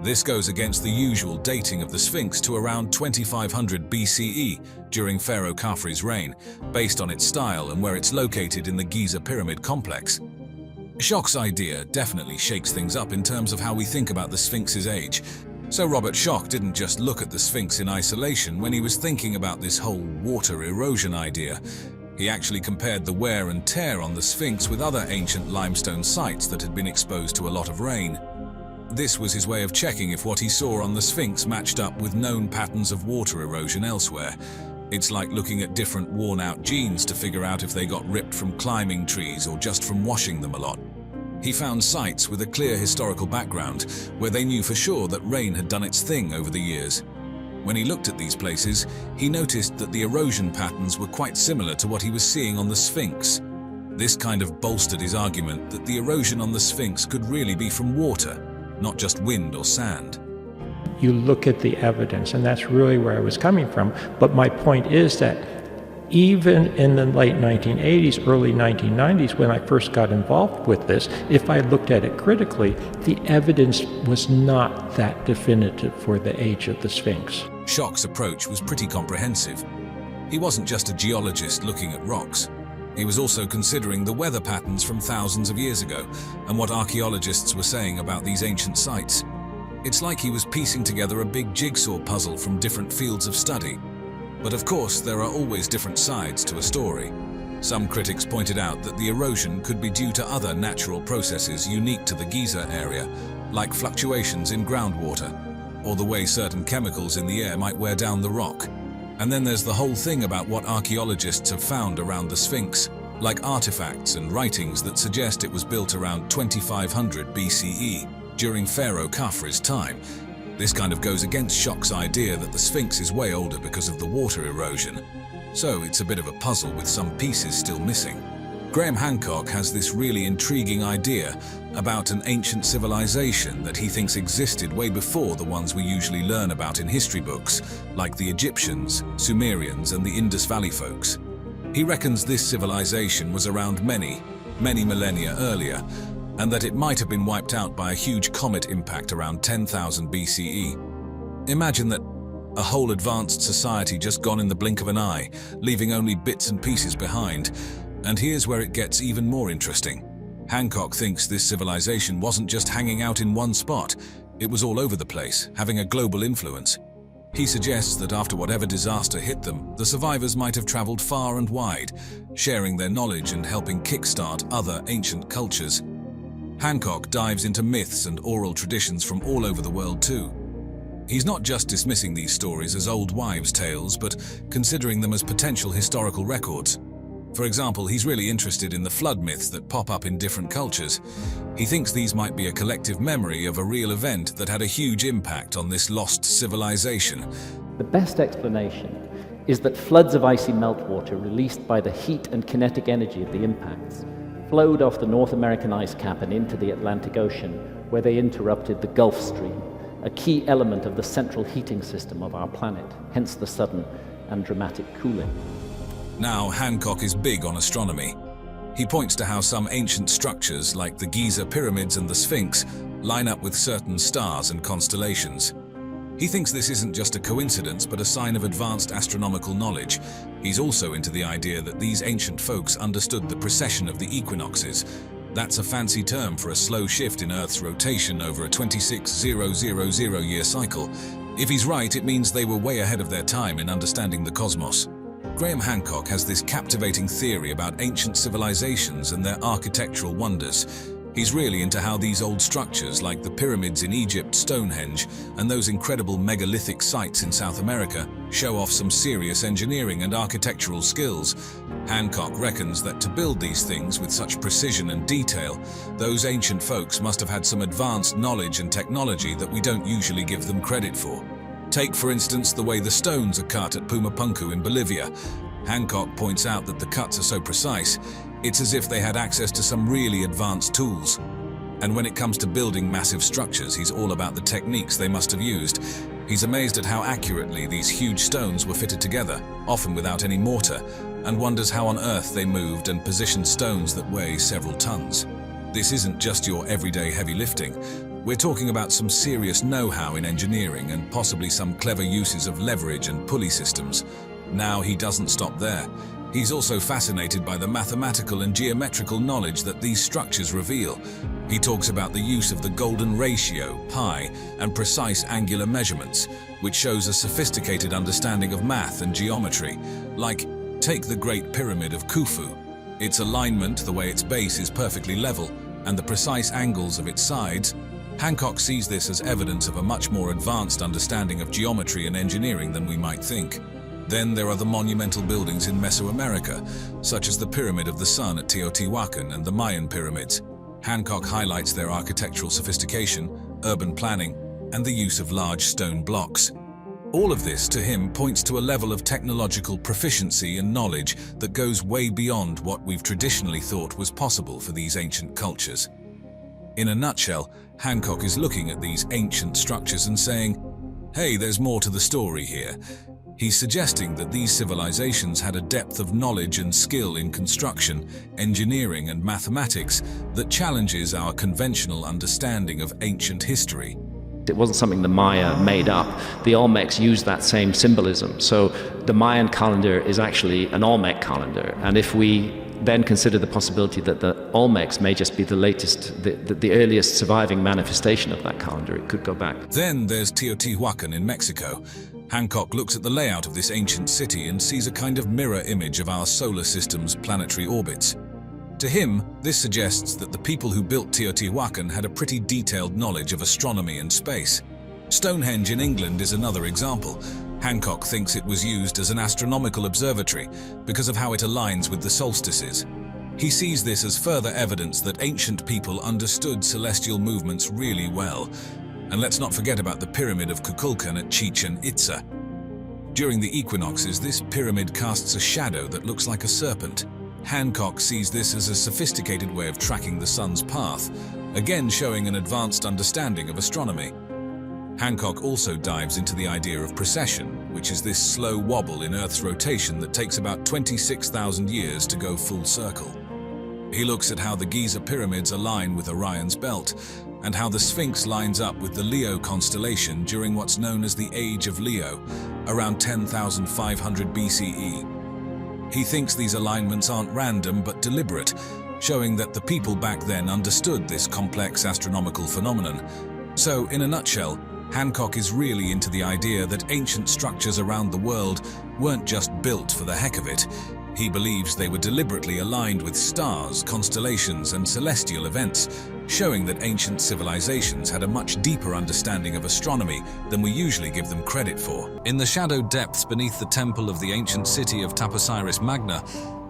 This goes against the usual dating of the Sphinx to around 2500 BCE during Pharaoh Khafre's reign, based on its style and where it's located in the Giza Pyramid complex. Schock's idea definitely shakes things up in terms of how we think about the Sphinx's age. So Robert Schock didn't just look at the Sphinx in isolation when he was thinking about this whole water erosion idea. He actually compared the wear and tear on the Sphinx with other ancient limestone sites that had been exposed to a lot of rain. This was his way of checking if what he saw on the Sphinx matched up with known patterns of water erosion elsewhere. It's like looking at different worn-out jeans to figure out if they got ripped from climbing trees or just from washing them a lot. He found sites with a clear historical background where they knew for sure that rain had done its thing over the years. When he looked at these places, he noticed that the erosion patterns were quite similar to what he was seeing on the Sphinx. This kind of bolstered his argument that the erosion on the Sphinx could really be from water, not just wind or sand. You look at the evidence, and that's really where I was coming from. But my point is that even in the late 1980s, early 1990s, when I first got involved with this, if I looked at it critically, the evidence was not that definitive for the age of the Sphinx. Schock's approach was pretty comprehensive. He wasn't just a geologist looking at rocks. He was also considering the weather patterns from thousands of years ago and what archaeologists were saying about these ancient sites. It's like he was piecing together a big jigsaw puzzle from different fields of study. But of course, there are always different sides to a story. Some critics pointed out that the erosion could be due to other natural processes unique to the Giza area, like fluctuations in groundwater, or the way certain chemicals in the air might wear down the rock. And then there's the whole thing about what archaeologists have found around the Sphinx, like artifacts and writings that suggest it was built around 2500 BCE, during Pharaoh Khafre's time. This kind of goes against Schock's idea that the Sphinx is way older because of the water erosion. So it's a bit of a puzzle with some pieces still missing. Graham Hancock has this really intriguing idea about an ancient civilization that he thinks existed way before the ones we usually learn about in history books, like the Egyptians, Sumerians, and the Indus Valley folks. He reckons this civilization was around many millennia earlier, and that it might have been wiped out by a huge comet impact around 10,000 BCE. Imagine that a whole advanced society just gone in the blink of an eye, leaving only bits and pieces behind. And here's where it gets even more interesting. Hancock thinks this civilization wasn't just hanging out in one spot, it was all over the place, having a global influence. He suggests that after whatever disaster hit them, the survivors might have traveled far and wide, sharing their knowledge and helping kickstart other ancient cultures. Hancock dives into myths and oral traditions from all over the world too. He's not just dismissing these stories as old wives' tales, but considering them as potential historical records. For example, he's really interested in the flood myths that pop up in different cultures. He thinks these might be a collective memory of a real event that had a huge impact on this lost civilization. The best explanation is that floods of icy meltwater released by the heat and kinetic energy of the impacts flowed off the North American ice cap and into the Atlantic Ocean, where they interrupted the Gulf Stream, a key element of the central heating system of our planet, hence the sudden and dramatic cooling. Now, Hancock is big on astronomy. He points to how some ancient structures, like the Giza pyramids and the Sphinx, line up with certain stars and constellations. He thinks this isn't just a coincidence, but a sign of advanced astronomical knowledge. He's also into the idea that these ancient folks understood the precession of the equinoxes. That's a fancy term for a slow shift in Earth's rotation over a 26,000-year cycle. If he's right, it means they were way ahead of their time in understanding the cosmos. Graham Hancock has this captivating theory about ancient civilizations and their architectural wonders. He's really into how these old structures, like the pyramids in Egypt, Stonehenge, and those incredible megalithic sites in South America, show off some serious engineering and architectural skills. Hancock reckons that to build these things with such precision and detail, those ancient folks must have had some advanced knowledge and technology that we don't usually give them credit for. Take, for instance, the way the stones are cut at Pumapunku in Bolivia. Hancock points out that the cuts are so precise, it's as if they had access to some really advanced tools. And when it comes to building massive structures, he's all about the techniques they must have used. He's amazed at how accurately these huge stones were fitted together, often without any mortar, and wonders how on earth they moved and positioned stones that weigh several tons. This isn't just your everyday heavy lifting. We're talking about some serious know-how in engineering and possibly some clever uses of leverage and pulley systems. Now he doesn't stop there. He's also fascinated by the mathematical and geometrical knowledge that these structures reveal. He talks about the use of the golden ratio, pi, and precise angular measurements, which shows a sophisticated understanding of math and geometry. Like, take the Great Pyramid of Khufu. Its alignment, the way its base is perfectly level, and the precise angles of its sides. Hancock sees this as evidence of a much more advanced understanding of geometry and engineering than we might think. Then there are the monumental buildings in Mesoamerica, such as the Pyramid of the Sun at Teotihuacan and the Mayan pyramids. Hancock highlights their architectural sophistication, urban planning, and the use of large stone blocks. All of this, to him, points to a level of technological proficiency and knowledge that goes way beyond what we've traditionally thought was possible for these ancient cultures. In a nutshell, Hancock is looking at these ancient structures and saying, hey, there's more to the story here. He's suggesting that these civilizations had a depth of knowledge and skill in construction, engineering, and mathematics that challenges our conventional understanding of ancient history. It wasn't something the Maya made up. The Olmecs used that same symbolism. So the Mayan calendar is actually an Olmec calendar. And if we then consider the possibility that the Olmecs may just be the latest, the earliest surviving manifestation of that calendar, it could go back. Then there's Teotihuacan in Mexico. Hancock looks at the layout of this ancient city and sees a kind of mirror image of our solar system's planetary orbits. To him, this suggests that the people who built Teotihuacan had a pretty detailed knowledge of astronomy and space. Stonehenge in England is another example. Hancock thinks it was used as an astronomical observatory because of how it aligns with the solstices. He sees this as further evidence that ancient people understood celestial movements really well. And let's not forget about the Pyramid of Kukulkan at Chichen Itza. During the equinoxes, this pyramid casts a shadow that looks like a serpent. Hancock sees this as a sophisticated way of tracking the sun's path, again showing an advanced understanding of astronomy. Hancock also dives into the idea of precession, which is this slow wobble in Earth's rotation that takes about 26,000 years to go full circle. He looks at how the Giza pyramids align with Orion's belt, and how the Sphinx lines up with the Leo constellation during what's known as the Age of Leo, around 10,500 BCE. He thinks these alignments aren't random but deliberate, showing that the people back then understood this complex astronomical phenomenon. So, in a nutshell, Hancock is really into the idea that ancient structures around the world weren't just built for the heck of it. He believes they were deliberately aligned with stars, constellations, and celestial events, showing that ancient civilizations had a much deeper understanding of astronomy than we usually give them credit for. In the shadowed depths beneath the temple of the ancient city of Taposiris Magna,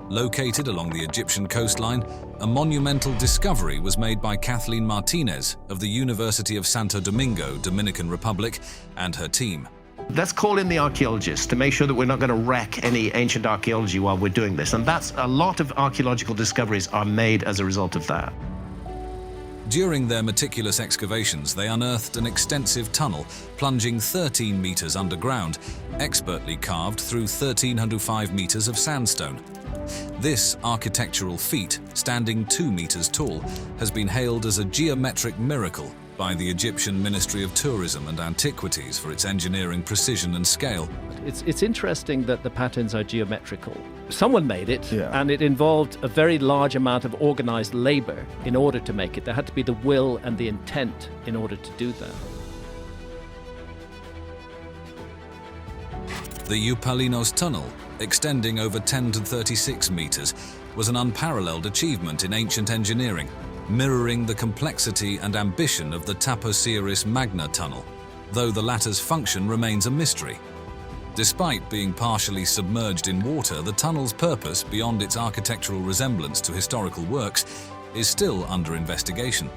located along the Egyptian coastline, a monumental discovery was made by Kathleen Martinez of the University of Santo Domingo, Dominican Republic, and her team. Let's call in the archaeologists to make sure that we're not going to wreck any ancient archaeology while we're doing this. And that's a lot of archaeological discoveries are made as a result of that. During their meticulous excavations, they unearthed an extensive tunnel plunging 13 meters underground, expertly carved through 1,305 meters of sandstone. This architectural feat, standing 2 meters tall, has been hailed as a geometric miracle by the Egyptian Ministry of Tourism and Antiquities for its engineering precision and scale. It's interesting that the patterns are geometrical. Someone made it, and it involved a very large amount of organized labor in order to make it. There had to be the will and the intent in order to do that. The Eupalinos Tunnel, extending over 10 to 36 meters, was an unparalleled achievement in ancient engineering, mirroring the complexity and ambition of the Taposiris Magna tunnel, though the latter's function remains a mystery. Despite being partially submerged in water, the tunnel's purpose, beyond its architectural resemblance to historical works, is still under investigation.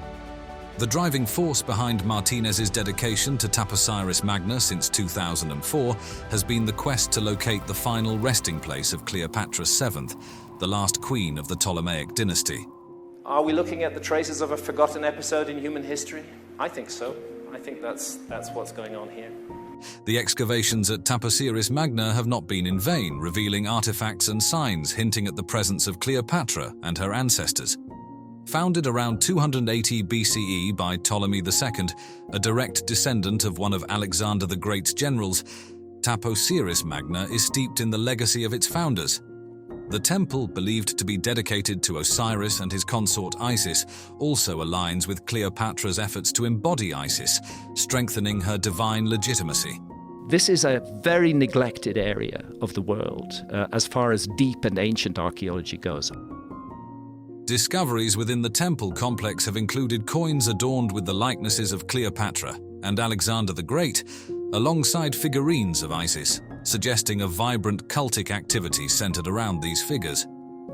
The driving force behind Martinez's dedication to Taposiris Magna since 2004 has been the quest to locate the final resting place of Cleopatra VII, the last queen of the Ptolemaic dynasty. Are we looking at the traces of a forgotten episode in human history? I think so. I think that's what's going on here. The excavations at Taposiris Magna have not been in vain, revealing artifacts and signs hinting at the presence of Cleopatra and her ancestors. Founded around 280 BCE by Ptolemy II, a direct descendant of one of Alexander the Great's generals, Taposiris Magna is steeped in the legacy of its founders. The temple, believed to be dedicated to Osiris and his consort Isis, also aligns with Cleopatra's efforts to embody Isis, strengthening her divine legitimacy. This is a very neglected area of the world as far as deep and ancient archaeology goes. Discoveries within the temple complex have included coins adorned with the likenesses of Cleopatra and Alexander the Great, alongside figurines of Isis, suggesting a vibrant cultic activity centered around these figures.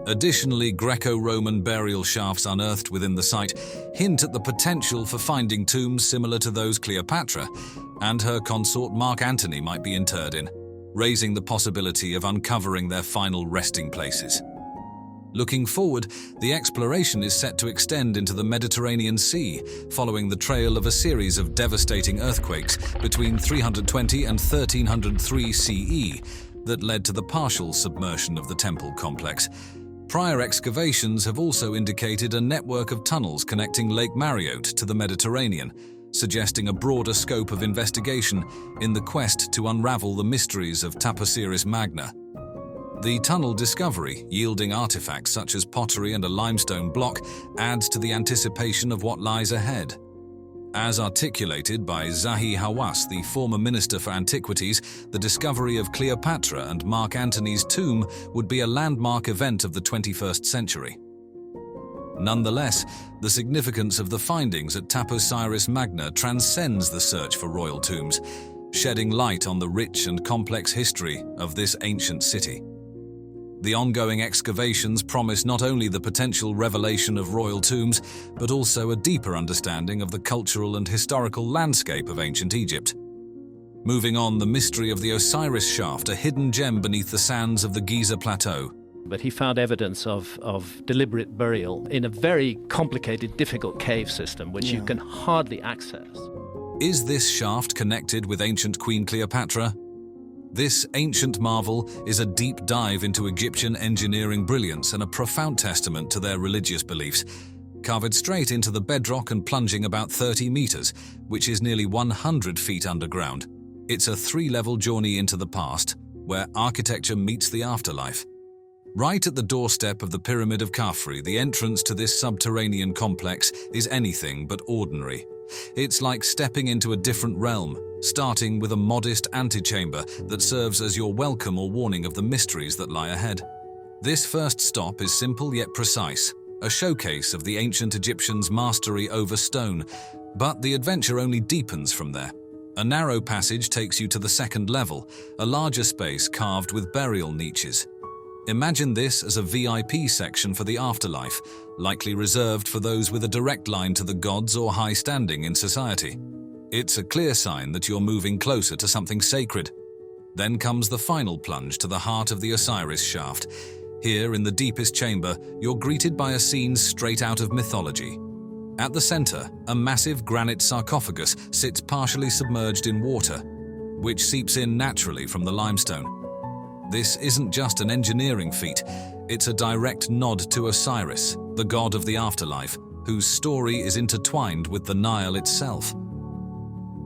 Additionally, Greco-Roman burial shafts unearthed within the site hint at the potential for finding tombs similar to those Cleopatra and her consort Mark Antony might be interred in, raising the possibility of uncovering their final resting places. Looking forward, the exploration is set to extend into the Mediterranean Sea, following the trail of a series of devastating earthquakes between 320 and 1303 CE that led to the partial submersion of the temple complex. Prior excavations have also indicated a network of tunnels connecting Lake Mariotte to the Mediterranean, suggesting a broader scope of investigation in the quest to unravel the mysteries of Taposiris Magna. The tunnel discovery, yielding artifacts such as pottery and a limestone block, adds to the anticipation of what lies ahead. As articulated by Zahi Hawass, the former Minister for Antiquities, the discovery of Cleopatra and Mark Antony's tomb would be a landmark event of the 21st century. Nonetheless, the significance of the findings at Taposiris Magna transcends the search for royal tombs, shedding light on the rich and complex history of this ancient city. The ongoing excavations promise not only the potential revelation of royal tombs, but also a deeper understanding of the cultural and historical landscape of ancient Egypt. Moving on, the mystery of the Osiris shaft, a hidden gem beneath the sands of the Giza Plateau. But he found evidence of deliberate burial in a very complicated, difficult cave system, which you can hardly access. Is this shaft connected with ancient Queen Cleopatra? This ancient marvel is a deep dive into Egyptian engineering brilliance and a profound testament to their religious beliefs. Carved straight into the bedrock and plunging about 30 meters, which is nearly 100 feet underground. It's a three-level journey into the past, where architecture meets the afterlife. Right at the doorstep of the Pyramid of Khafre, the entrance to this subterranean complex is anything but ordinary. It's like stepping into a different realm, starting with a modest antechamber that serves as your welcome or warning of the mysteries that lie ahead. This first stop is simple yet precise, a showcase of the ancient Egyptians' mastery over stone, but the adventure only deepens from there. A narrow passage takes you to the second level, a larger space carved with burial niches. Imagine this as a VIP section for the afterlife, likely reserved for those with a direct line to the gods or high standing in society. It's a clear sign that you're moving closer to something sacred. Then comes the final plunge to the heart of the Osiris shaft. Here, in the deepest chamber, you're greeted by a scene straight out of mythology. At the center, a massive granite sarcophagus sits partially submerged in water, which seeps in naturally from the limestone. This isn't just an engineering feat, it's a direct nod to Osiris, the god of the afterlife, whose story is intertwined with the Nile itself.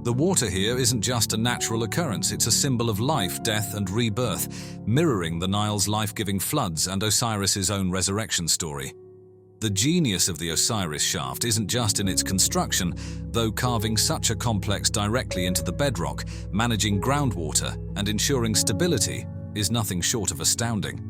The water here isn't just a natural occurrence, it's a symbol of life, death, and rebirth, mirroring the Nile's life-giving floods and Osiris's own resurrection story. The genius of the Osiris shaft isn't just in its construction, though carving such a complex directly into the bedrock, managing groundwater, and ensuring stability is nothing short of astounding.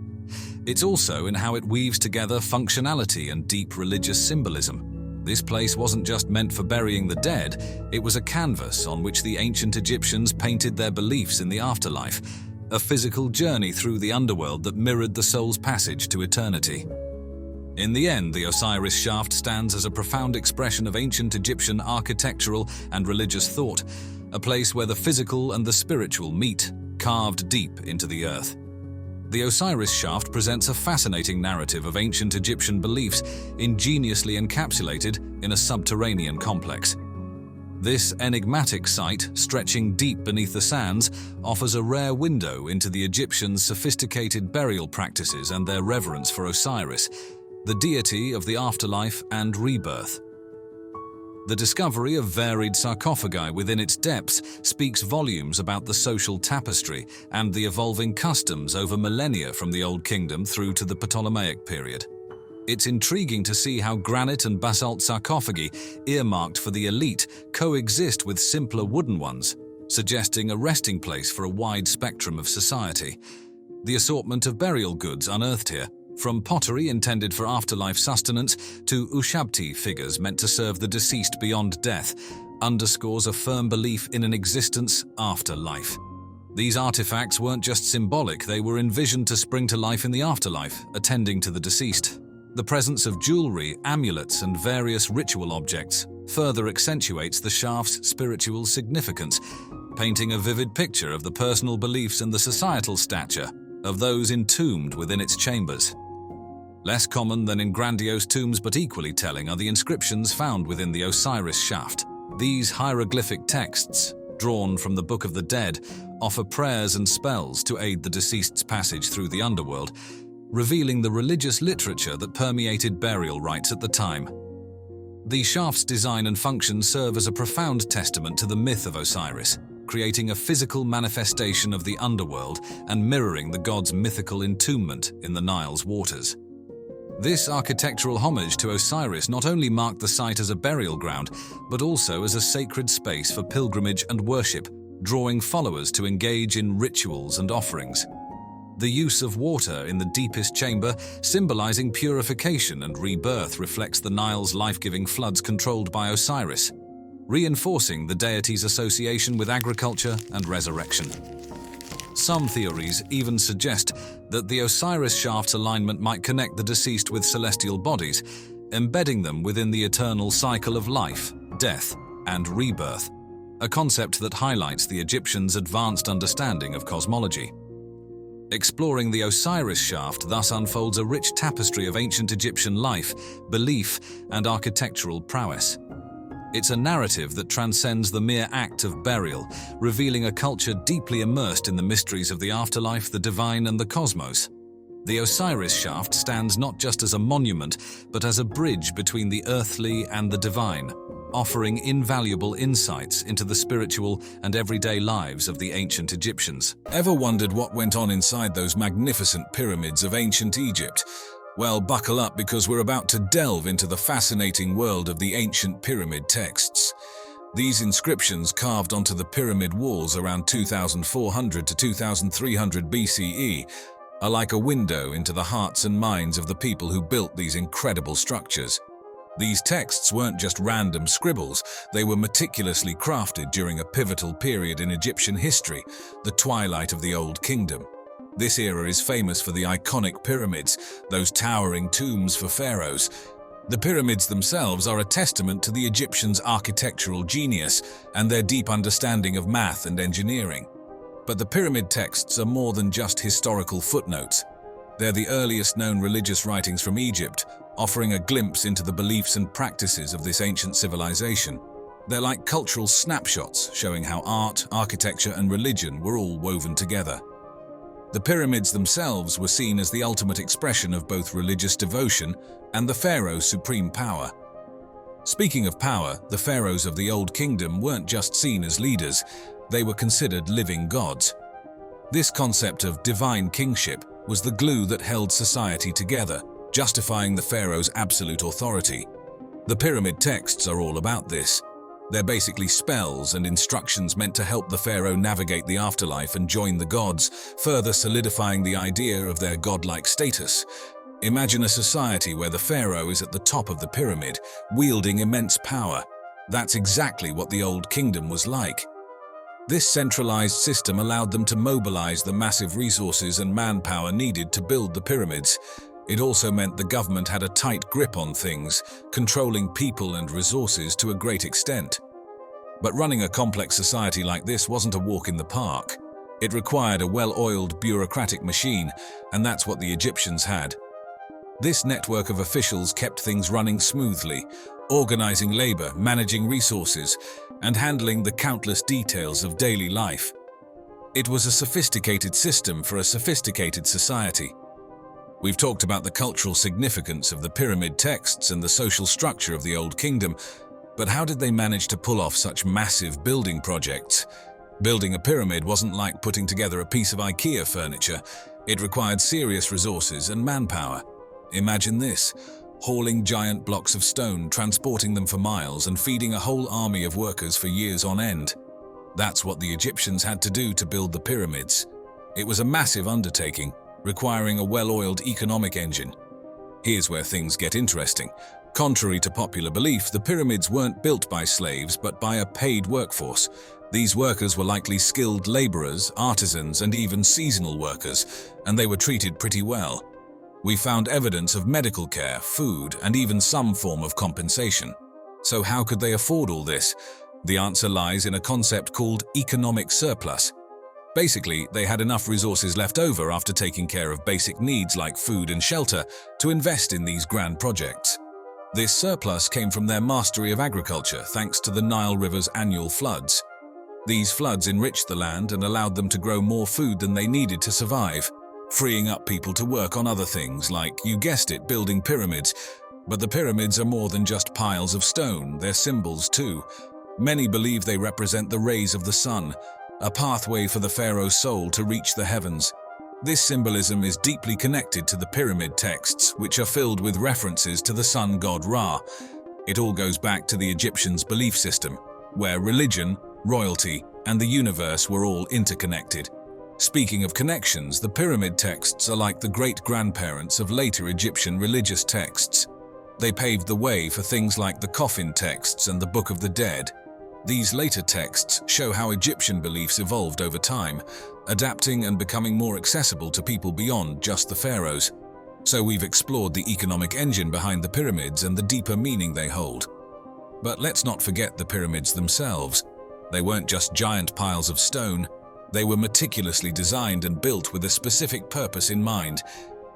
It's also in how it weaves together functionality and deep religious symbolism. This place wasn't just meant for burying the dead, it was a canvas on which the ancient Egyptians painted their beliefs in the afterlife, a physical journey through the underworld that mirrored the soul's passage to eternity. In the end, the Osiris shaft stands as a profound expression of ancient Egyptian architectural and religious thought, a place where the physical and the spiritual meet, carved deep into the earth. The Osiris shaft presents a fascinating narrative of ancient Egyptian beliefs, ingeniously encapsulated in a subterranean complex. This enigmatic site, stretching deep beneath the sands, offers a rare window into the Egyptians' sophisticated burial practices and their reverence for Osiris, the deity of the afterlife and rebirth. The discovery of varied sarcophagi within its depths speaks volumes about the social tapestry and the evolving customs over millennia from the Old Kingdom through to the Ptolemaic period. It's intriguing to see how granite and basalt sarcophagi, earmarked for the elite, coexist with simpler wooden ones, suggesting a resting place for a wide spectrum of society. The assortment of burial goods unearthed here, from pottery intended for afterlife sustenance to ushabti figures meant to serve the deceased beyond death, underscores a firm belief in an existence after life. These artifacts weren't just symbolic, they were envisioned to spring to life in the afterlife, attending to the deceased. The presence of jewelry, amulets, and various ritual objects further accentuates the shaft's spiritual significance, painting a vivid picture of the personal beliefs and the societal stature of those entombed within its chambers. Less common than in grandiose tombs but equally telling are the inscriptions found within the Osiris shaft. These hieroglyphic texts, drawn from the Book of the Dead, offer prayers and spells to aid the deceased's passage through the underworld, revealing the religious literature that permeated burial rites at the time. The shaft's design and function serve as a profound testament to the myth of Osiris, creating a physical manifestation of the underworld and mirroring the god's mythical entombment in the Nile's waters. This architectural homage to Osiris not only marked the site as a burial ground, but also as a sacred space for pilgrimage and worship, drawing followers to engage in rituals and offerings. The use of water in the deepest chamber, symbolizing purification and rebirth, reflects the Nile's life-giving floods controlled by Osiris, reinforcing the deity's association with agriculture and resurrection. Some theories even suggest that the Osiris shaft's alignment might connect the deceased with celestial bodies, embedding them within the eternal cycle of life, death, and rebirth, a concept that highlights the Egyptians' advanced understanding of cosmology. Exploring the Osiris shaft thus unfolds a rich tapestry of ancient Egyptian life, belief, and architectural prowess. It's a narrative that transcends the mere act of burial, revealing a culture deeply immersed in the mysteries of the afterlife, the divine, and the cosmos. The Osiris shaft stands not just as a monument, but as a bridge between the earthly and the divine, offering invaluable insights into the spiritual and everyday lives of the ancient Egyptians. Ever wondered what went on inside those magnificent pyramids of ancient Egypt? Well, buckle up because we're about to delve into the fascinating world of the ancient pyramid texts. These inscriptions carved onto the pyramid walls around 2400 to 2300 BCE are like a window into the hearts and minds of the people who built these incredible structures. These texts weren't just random scribbles, they were meticulously crafted during a pivotal period in Egyptian history, the twilight of the Old Kingdom. This era is famous for the iconic pyramids, those towering tombs for pharaohs. The pyramids themselves are a testament to the Egyptians' architectural genius and their deep understanding of math and engineering. But the pyramid texts are more than just historical footnotes. They're the earliest known religious writings from Egypt, offering a glimpse into the beliefs and practices of this ancient civilization. They're like cultural snapshots showing how art, architecture, and religion were all woven together. The pyramids themselves were seen as the ultimate expression of both religious devotion and the pharaoh's supreme power. Speaking of power, the pharaohs of the Old Kingdom weren't just seen as leaders, they were considered living gods. This concept of divine kingship was the glue that held society together, justifying the pharaoh's absolute authority. The pyramid texts are all about this. They're basically spells and instructions meant to help the pharaoh navigate the afterlife and join the gods, further solidifying the idea of their godlike status. Imagine a society where the pharaoh is at the top of the pyramid, wielding immense power. That's exactly what the Old Kingdom was like. This centralized system allowed them to mobilize the massive resources and manpower needed to build the pyramids. It also meant the government had a tight grip on things, controlling people and resources to a great extent. But running a complex society like this wasn't a walk in the park. It required a well-oiled bureaucratic machine, and that's what the Egyptians had. This network of officials kept things running smoothly, organizing labor, managing resources, and handling the countless details of daily life. It was a sophisticated system for a sophisticated society. We've talked about the cultural significance of the pyramid texts and the social structure of the Old Kingdom, but how did they manage to pull off such massive building projects? Building a pyramid wasn't like putting together a piece of IKEA furniture. It required serious resources and manpower. Imagine this: hauling giant blocks of stone, transporting them for miles, and feeding a whole army of workers for years on end. That's what the Egyptians had to do to build the pyramids. It was a massive undertaking, requiring a well-oiled economic engine. Here's where things get interesting. Contrary to popular belief, the pyramids weren't built by slaves, but by a paid workforce. These workers were likely skilled laborers, artisans, and even seasonal workers, and they were treated pretty well. We found evidence of medical care, food, and even some form of compensation. So how could they afford all this? The answer lies in a concept called economic surplus. Basically, they had enough resources left over after taking care of basic needs like food and shelter to invest in these grand projects. This surplus came from their mastery of agriculture thanks to the Nile River's annual floods. These floods enriched the land and allowed them to grow more food than they needed to survive, freeing up people to work on other things like, you guessed it, building pyramids. But the pyramids are more than just piles of stone, they're symbols too. Many believe they represent the rays of the sun, a pathway for the pharaoh's soul to reach the heavens. This symbolism is deeply connected to the pyramid texts, which are filled with references to the sun god Ra. It all goes back to the Egyptians' belief system, where religion, royalty, and the universe were all interconnected. Speaking of connections, the pyramid texts are like the great-grandparents of later Egyptian religious texts. They paved the way for things like the coffin texts and the Book of the Dead. These later texts show how Egyptian beliefs evolved over time, adapting and becoming more accessible to people beyond just the pharaohs. So we've explored the economic engine behind the pyramids and the deeper meaning they hold. But let's not forget the pyramids themselves. They weren't just giant piles of stone. They were meticulously designed and built with a specific purpose in mind.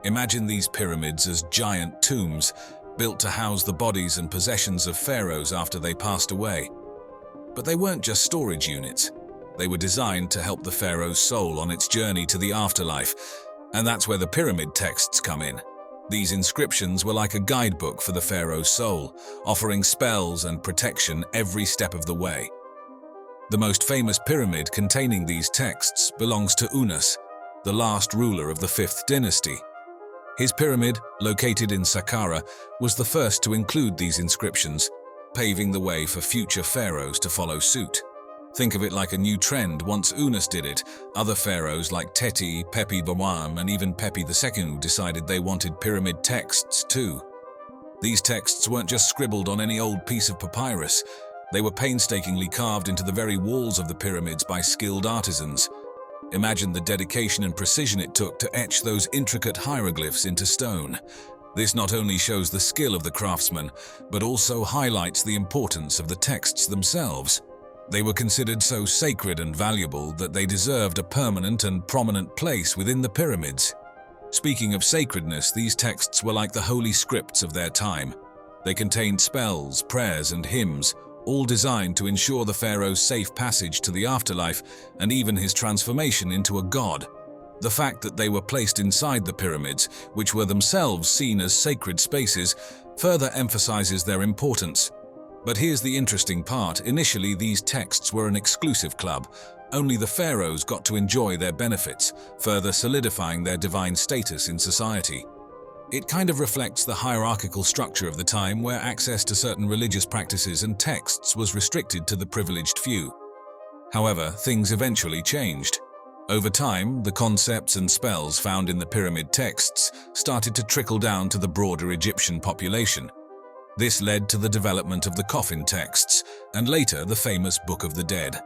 Imagine these pyramids as giant tombs, built to house the bodies and possessions of pharaohs after they passed away. But they weren't just storage units. They were designed to help the pharaoh's soul on its journey to the afterlife, and that's where the pyramid texts come in. These inscriptions were like a guidebook for the pharaoh's soul, offering spells and protection every step of the way. The most famous pyramid containing these texts belongs to Unas, the last ruler of the 5th dynasty. His pyramid, located in Saqqara, was the first to include these inscriptions, paving the way for future pharaohs to follow suit. Think of it like a new trend. Once Unas did it, other pharaohs like Teti, Pepi Bawam, and even Pepi II decided they wanted pyramid texts too. These texts weren't just scribbled on any old piece of papyrus. They were painstakingly carved into the very walls of the pyramids by skilled artisans. Imagine the dedication and precision it took to etch those intricate hieroglyphs into stone. This not only shows the skill of the craftsman, but also highlights the importance of the texts themselves. They were considered so sacred and valuable that they deserved a permanent and prominent place within the pyramids. Speaking of sacredness, these texts were like the holy scripts of their time. They contained spells, prayers, and hymns, all designed to ensure the pharaoh's safe passage to the afterlife and even his transformation into a god. The fact that they were placed inside the pyramids, which were themselves seen as sacred spaces, further emphasizes their importance. But here's the interesting part. Initially, these texts were an exclusive club. Only the pharaohs got to enjoy their benefits, further solidifying their divine status in society. It kind of reflects the hierarchical structure of the time, where access to certain religious practices and texts was restricted to the privileged few. However, things eventually changed. Over time, the concepts and spells found in the pyramid texts started to trickle down to the broader Egyptian population. This led to the development of the coffin texts, and later the famous Book of the Dead.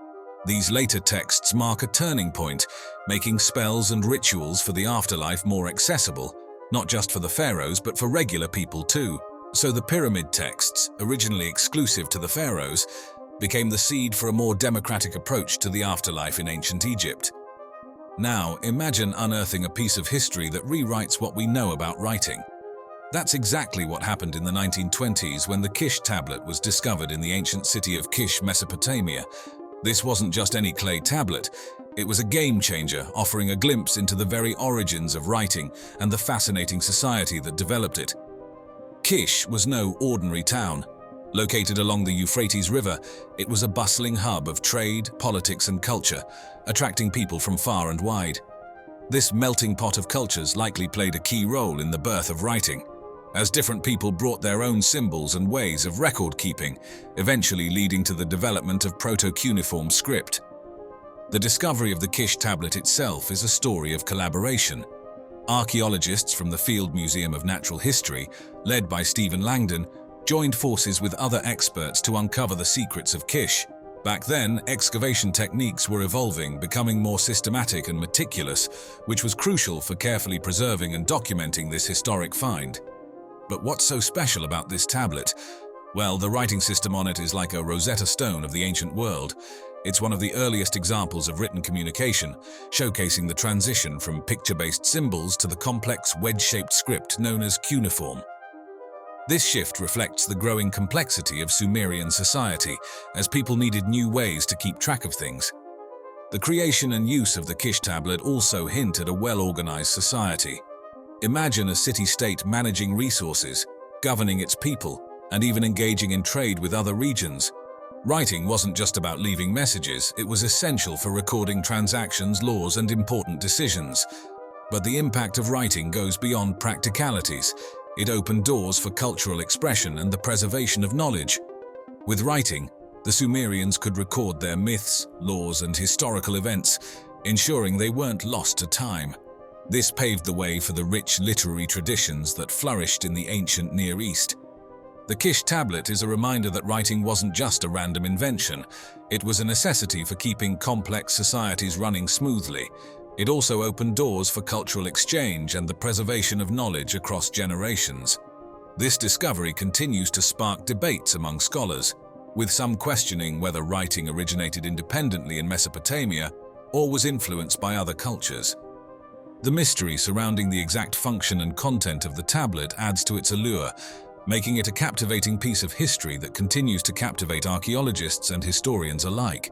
These later texts mark a turning point, making spells and rituals for the afterlife more accessible, not just for the pharaohs but for regular people too. So the pyramid texts, originally exclusive to the pharaohs, became the seed for a more democratic approach to the afterlife in ancient Egypt. Now, imagine unearthing a piece of history that rewrites what we know about writing. That's exactly what happened in the 1920s when the Kish tablet was discovered in the ancient city of Kish, Mesopotamia. This wasn't just any clay tablet. It was a game changer, offering a glimpse into the very origins of writing and the fascinating society that developed it. Kish was no ordinary town. Located along the Euphrates River, it was a bustling hub of trade, politics, and culture, attracting people from far and wide. This melting pot of cultures likely played a key role in the birth of writing, as different people brought their own symbols and ways of record-keeping, eventually leading to the development of proto-cuneiform script. The discovery of the Kish tablet itself is a story of collaboration. Archaeologists from the Field Museum of Natural History, led by Stephen Langdon, joined forces with other experts to uncover the secrets of Kish. Back then, excavation techniques were evolving, becoming more systematic and meticulous, which was crucial for carefully preserving and documenting this historic find. But what's so special about this tablet? Well, the writing system on it is like a Rosetta Stone of the ancient world. It's one of the earliest examples of written communication, showcasing the transition from picture-based symbols to the complex wedge-shaped script known as cuneiform. This shift reflects the growing complexity of Sumerian society, as people needed new ways to keep track of things. The creation and use of the Kish tablet also hint at a well-organized society. Imagine a city-state managing resources, governing its people, and even engaging in trade with other regions. Writing wasn't just about leaving messages, it was essential for recording transactions, laws, and important decisions. But the impact of writing goes beyond practicalities. It opened doors for cultural expression and the preservation of knowledge. With writing, the Sumerians could record their myths, laws, and historical events, ensuring they weren't lost to time. This paved the way for the rich literary traditions that flourished in the ancient Near East. The Kish tablet is a reminder that writing wasn't just a random invention. It was a necessity for keeping complex societies running smoothly. It also opened doors for cultural exchange and the preservation of knowledge across generations. This discovery continues to spark debates among scholars, with some questioning whether writing originated independently in Mesopotamia or was influenced by other cultures. The mystery surrounding the exact function and content of the tablet adds to its allure, making it a captivating piece of history that continues to captivate archaeologists and historians alike.